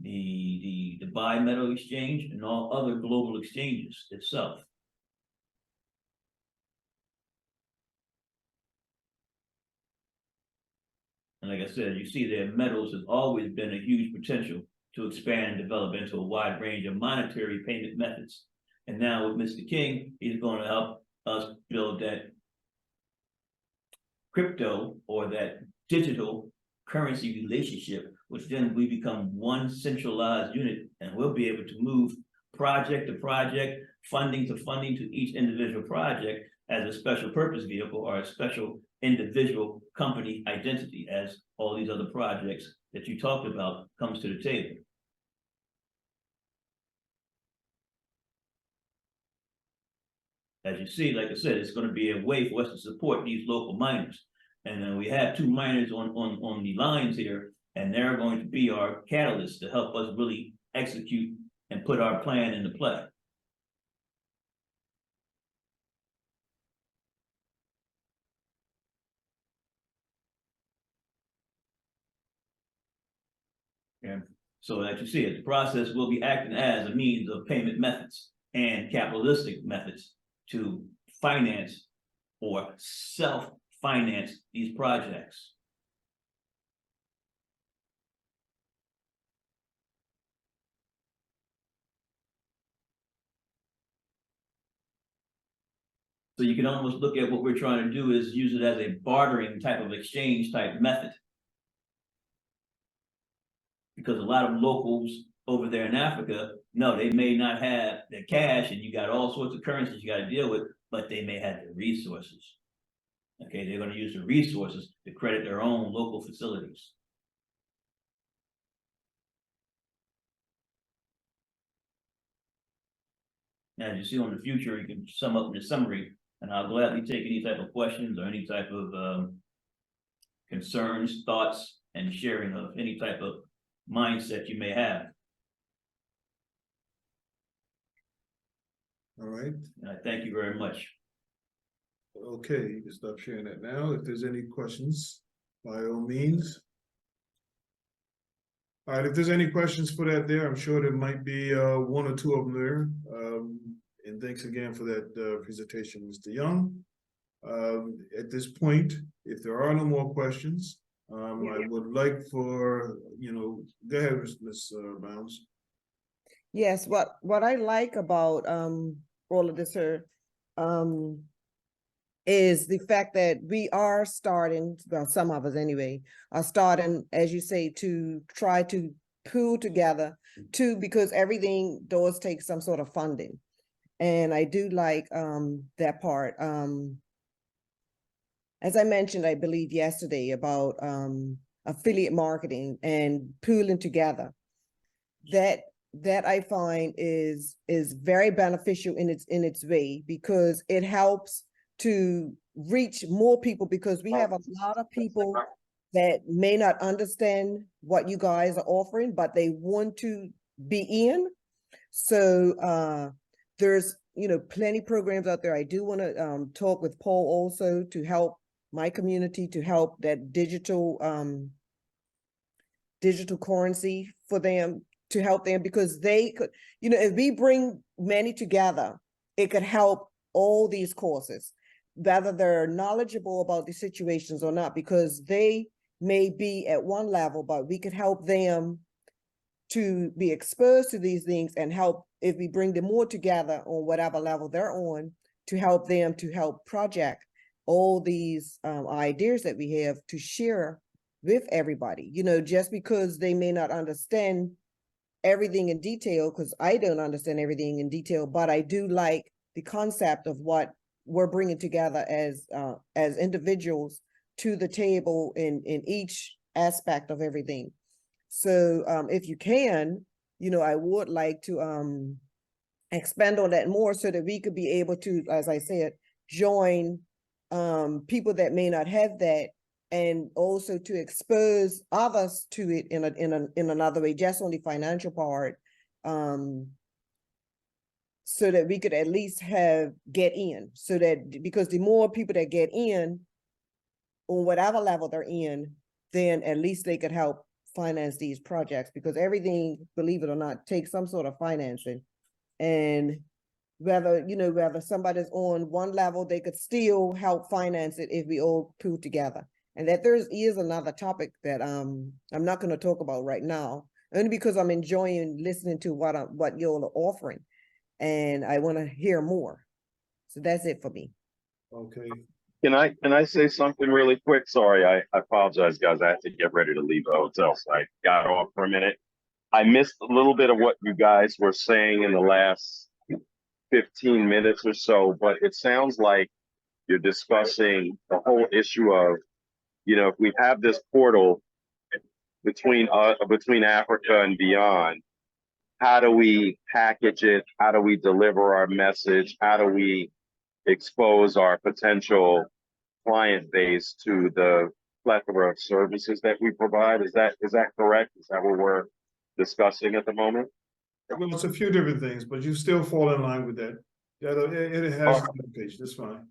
S7: the Dubai Metal Exchange, and all other global exchanges itself. And like I said, you see there, metals has always been a huge potential to expand and develop into a wide range of monetary payment methods. And now with Mr. King, he's going to help us build that crypto or that digital currency relationship, which then we become one centralized unit, and we'll be able to move project to project, funding to funding to each individual project as a special purpose vehicle or a special individual company identity, as all these other projects that you talked about comes to the table. as you see, like I said, it's going to be a way for us to support these local miners. And then we have 2 miners on the lines here, and they're going to be our catalysts to help us really execute and put our plan into play. And so that you see it, the process will be acting as a means of payment methods and capitalistic methods to finance or self-finance these projects. So you can almost look at what we're trying to do is use it as a bartering type of exchange type method. Because a lot of locals over there in Africa, no, they may not have the cash, and you got all sorts of currencies you got to deal with, but they may have the resources. Okay, they're going to use the resources to credit their own local facilities. Now, as you see on the future, you can sum up in the summary, and I'll gladly take any type of questions or any type of concerns, thoughts, and sharing of any type of mindset you may have.
S4: All right.
S7: And I thank you very much.
S4: Okay, you can stop sharing that now. If there's any questions, by all means. All right, if there's any questions for that there, I'm sure there might be 1 or 2 of them there. And thanks again for that presentation, Mr. Young. At this point, if there are no more questions, I would like for, go ahead, Ms. Bounds.
S8: Yes, what I like about all of this, sir, is the fact that we are starting, well, some of us anyway, are starting, as you say, to try to pool together because everything does take some sort of funding. And I do like that part. As I mentioned, I believe yesterday about affiliate marketing and pooling together. That I find is very beneficial in its way, because it helps to reach more people, because we have a lot of people that may not understand what you guys are offering, but they want to be in. So there's plenty programs out there. I do want to talk with Paul also to help my community, to help that digital currency for them, to help them, because they could, if we bring many together, it could help all these causes, whether they're knowledgeable about the situations or not, because they may be at one level, but we could help them to be exposed to these things and help, if we bring them more together on whatever level they're on, to help them to help project all these ideas that we have to share with everybody, just because they may not understand everything in detail, because I don't understand everything in detail, but I do like the concept of what we're bringing together as individuals to the table in each aspect of everything. So if you can, I would like to expand on that more, so that we could be able to, as I said, join people that may not have that, and also to expose others to it in another way, just on the financial part, so that we could at least get in, so that, because the more people that get in on whatever level they're in, then at least they could help finance these projects, because everything, believe it or not, takes some sort of financing. And whether somebody's on one level, they could still help finance it if we all pool together. And that there is another topic that I'm not going to talk about right now, only because I'm enjoying listening to what y'all are offering, and I want to hear more. So that's it for me.
S4: Okay.
S5: Can I say something really quick? Sorry, I apologize, guys. I have to get ready to leave the hotel, so I got off for a minute. I missed a little bit of what you guys were saying in the last 15 minutes or so, but it sounds like you're discussing the whole issue of, if we have this portal between Africa and beyond, how do we package it? How do we deliver our message? How do we expose our potential client base to the plethora of services that we provide. Is that correct? Is that what we're discussing at the moment?
S4: Well, it's a few different things, but you still fall in line with that. It has its implication. That's fine.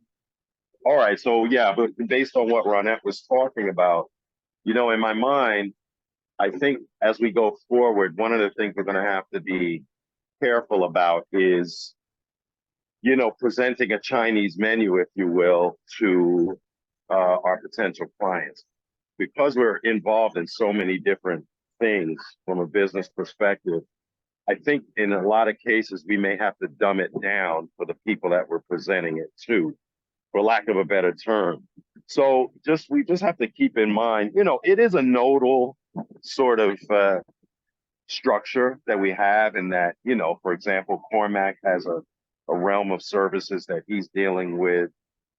S5: All right. So yeah, but based on what Ronette was talking about, you know, in my mind, I think as we go forward, one of the things we're going to have to be careful about is, you know, presenting a Chinese menu, if you will, to our potential clients. Because we're involved in so many different things from a business perspective, I think in a lot of cases, we may have to dumb it down for the people that we're presenting it to, for lack of a better term. So we just have to keep in mind, you know, it is a nodal sort of structure that we have, in that, you know, for example, Cormac has a realm of services that he's dealing with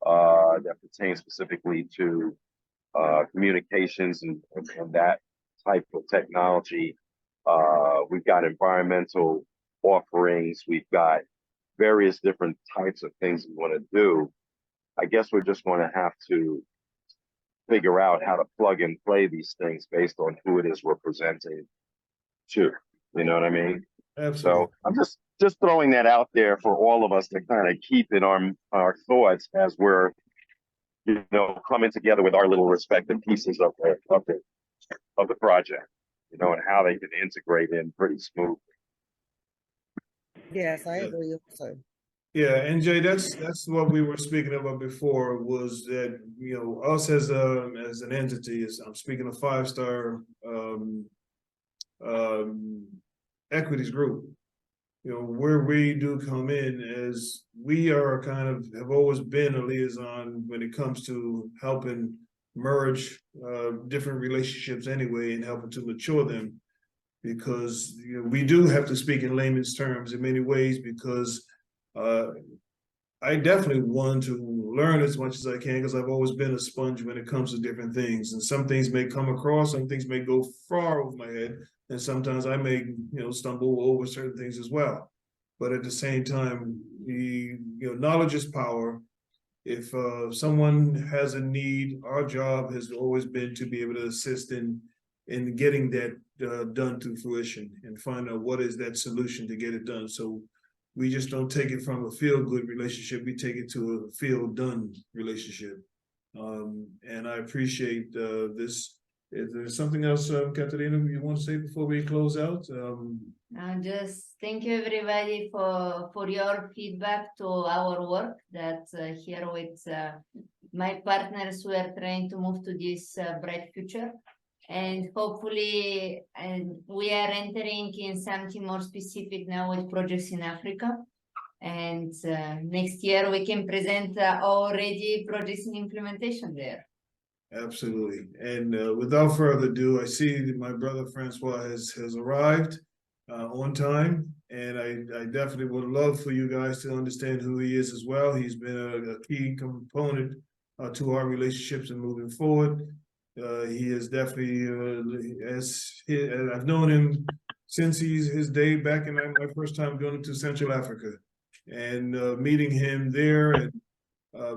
S5: that pertains specifically to communications and that type of technology. We've got environmental offerings. We've got various different types of things we want to do. I guess we're just going to have to figure out how to plug and play these things based on who it is we're presenting to. You know what I mean?
S4: Absolutely.
S5: So I'm just throwing that out there for all of us to kind of keep in our thoughts as we're, you know, coming together with our little respective pieces of the project, you know, and how they can integrate in pretty smooth.
S8: Yes, I agree also.
S4: Yeah, and Jay, that's what we were speaking about before, was that, you know, us as an entity, I'm speaking of 5-Star Equities Group. You know, where we do come in is we are have always been a liaison when it comes to helping merge different relationships anyway, and helping to mature them, because, you know, we do have to speak in layman's terms in many ways, because I definitely want to learn as much as I can, because I've always been a sponge when it comes to different things, and some things may come across, some things may go far over my head, and sometimes I may, you know, stumble over certain things as well. But at the same time, knowledge is power. If someone has a need, our job has always been to be able to assist in getting that done to fruition, and find out what is that solution to get it done. So we just don't take it from a feel-good relationship, we take it to a feel-done relationship. And I appreciate this. Is there something else, Katerina, you want to say before we close out?
S6: Just thank you everybody for your feedback to our work, that here with my partners we are trying to move to this bright future, and hopefully we are entering in something more specific now with projects in Africa, and next year we can present already projects in implementation there.
S4: Absolutely. And without further ado, I see that my brother Francois has arrived on time, and I definitely would love for you guys to understand who he is as well. He's been a key component to our relationships and moving forward. He is definitely, I've known him since his day back in my first time going to Central Africa, and meeting him there, and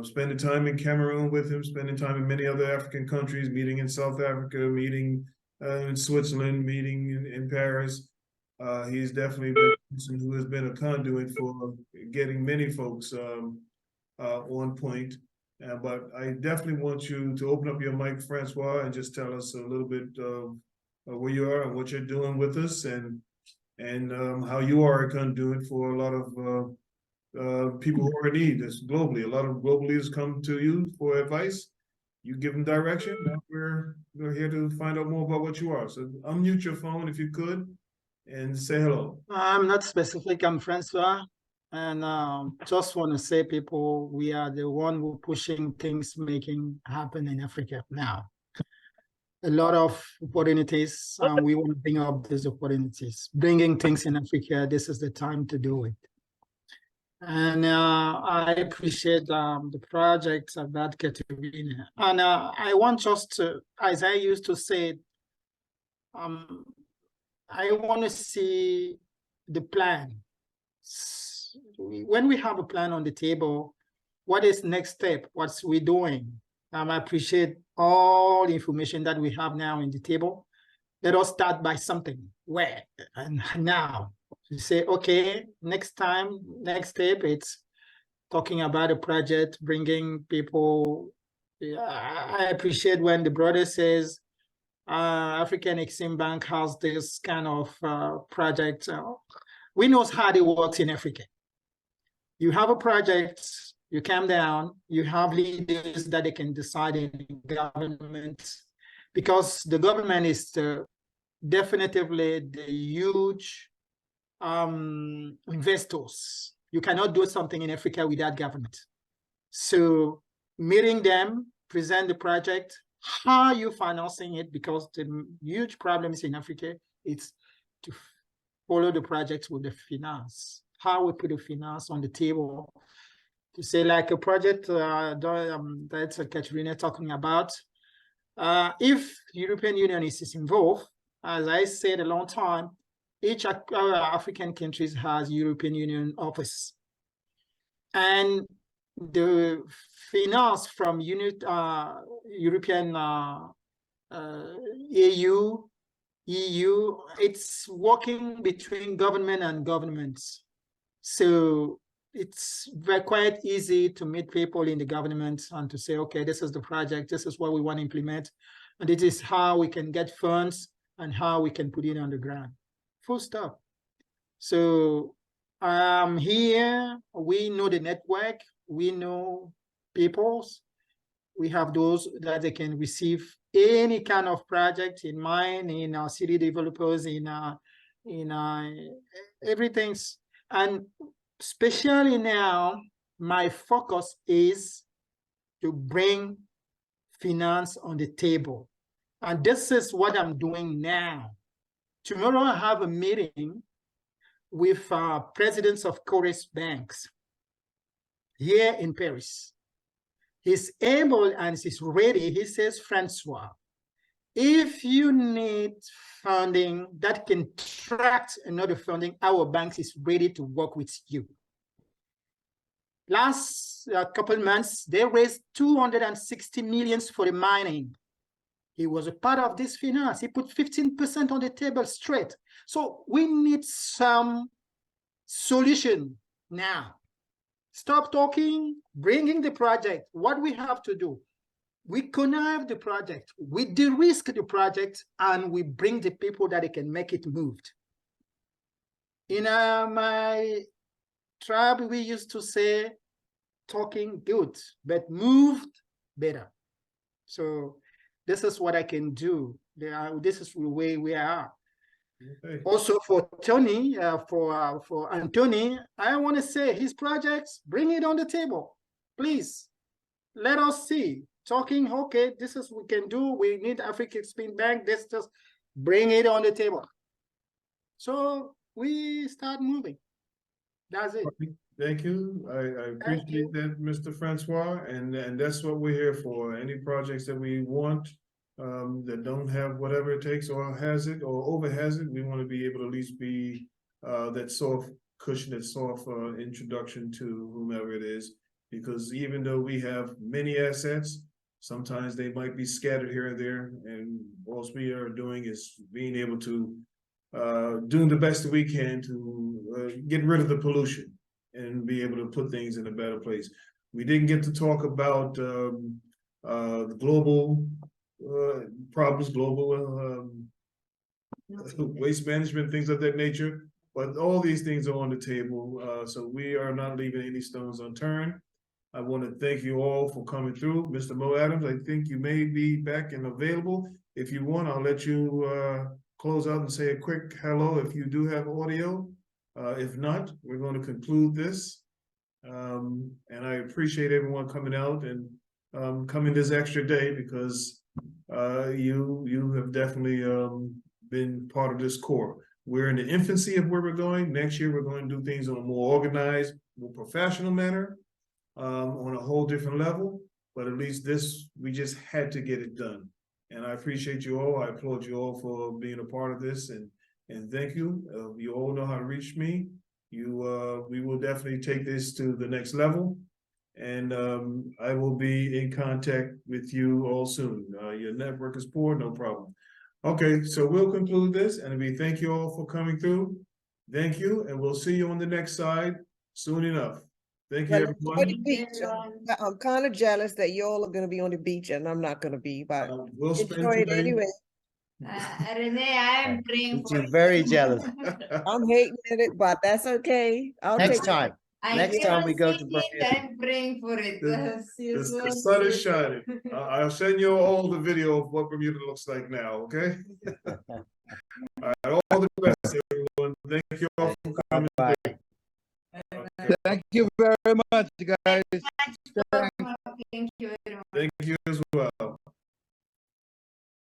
S4: spending time in Cameroon with him, spending time in many other African countries, meeting in South Africa, meeting in Switzerland, meeting in Paris. He's definitely been a person who has been a conduit for getting many folks on point. But I definitely want you to open up your mic, Francois, and just tell us a little bit of where you are and what you're doing with us, and how you are a conduit for a lot of people who are in need. That's globally. A lot of global leaders come to you for advice. You give them direction. Now we're here to find out more about what you are. So unmute your phone if you could, and say hello.
S13: I'm not specific. I'm Francois, and just want to say, people, we are the one who pushing things, making happen in Africa now. A lot of opportunities, and we want to bring up these opportunities, bringing things in Africa. This is the time to do it. And I appreciate the projects of that Katerina. And I want just to, as I used to say, I want to see the plan. When we have a plan on the table, what is next step? What's we doing? I appreciate all the information that we have now in the table. Let us start by something. Where and now? You say, okay, next time, next step, it's talking about a project, bringing people. I appreciate when the brother says, African Exim Bank has this kind of project. We know how it works in Africa. You have a project, you come down, you have leaders that they can decide in government, because the government is definitively the huge investors. You cannot do something in Africa without government. So meeting them, present the project, how are you financing it? Because the huge problems in Africa, it's to follow the projects with the finance. How we put the finance on the table to say, like a project that Katrina talking about. If European Union is involved, as I said a long time, each African countries has European Union office, and the finance from European EU, it's working between government and governments. So it's quite easy to meet people in the government and to say, okay, this is the project, this is what we want to implement, and this is how we can get funds and how we can put it on the ground. Full stop. So here, we know the network, we know peoples, we have those that they can receive any kind of project in mind, in our city developers, in everything's. And especially now, my focus is to bring finance on the table. And this is what I'm doing now. Tomorrow I have a meeting with presidents of chorus banks here in Paris. He's able and he's ready. He says, Francois, if you need funding that can attract another funding, our bank is ready to work with you. Last couple months, they raised 260 million for the mining. He was a part of this finance. He put 15% on the table straight. So we need some solution now. Stop talking, bringing the project. What we have to do, we connive the project, we de-risk the project, and we bring the people that they can make it moved. In my tribe, we used to say, talking good, but moved better. So this is what I can do. This is the way we are. Okay. Also for Tony, for Anthony, I want to say his projects, bring it on the table, please. Let us see. Talking, okay, this is what we can do. We need African Exim Bank. This just bring it on the table. So we start moving. That's it.
S4: Thank you. I appreciate that, Mr. Francois, and that's what we're here for. Any projects that we want that don't have whatever it takes or has it or over has it, we want to be able to at least be that soft cushion, that soft introduction to whomever it is. Because even though we have many assets, sometimes they might be scattered here and there, and all we are doing is being able to doing the best that we can to get rid of the pollution and be able to put things in a better place. We didn't get to talk about the global problems, global waste management, things of that nature, but all these things are on the table. So we are not leaving any stones unturned. I want to thank you all for coming through. Mr. Mo Adams, I think you may be back and available. If you want, I'll let you close out and say a quick hello if you do have audio. If not, we're going to conclude this. And I appreciate everyone coming out and coming this extra day, because you have definitely been part of this core. We're in the infancy of where we're going. Next year, we're going to do things on a more organized, more professional manner, on a whole different level. But at least this, we just had to get it done. And I appreciate you all. I applaud you all for being a part of this, and thank you. You all know how to reach me. We will definitely take this to the next level, And I will be in contact with you all soon. Your network is poor, no problem. Okay, so we'll conclude this, and we thank you all for coming through. Thank you, and we'll see you on the next side soon enough. Thank you,
S8: Well, enjoy the
S4: everyone.
S8: beach. I'm kind of jealous that y'all are gonna be on the beach and I'm not gonna be, but
S4: We'll spend
S8: enjoy it
S4: today.
S8: anyway.
S6: Renee, I am praying for
S3: You're
S6: you.
S3: very jealous.
S8: I'm hating it, but that's okay. I'll
S3: Next
S8: take
S3: time,
S6: I
S3: next time we go to
S6: cannot see it,
S3: Bermuda.
S6: I'm praying for it. See you
S4: The
S6: soon.
S4: sun is shining. I'll send you all the video of what Bermuda looks like now, okay? All right, all the best, everyone. Thank you all for coming.
S3: Bye.
S11: Thank you very much, guys.
S6: Thank you very much.
S4: Thank you as well.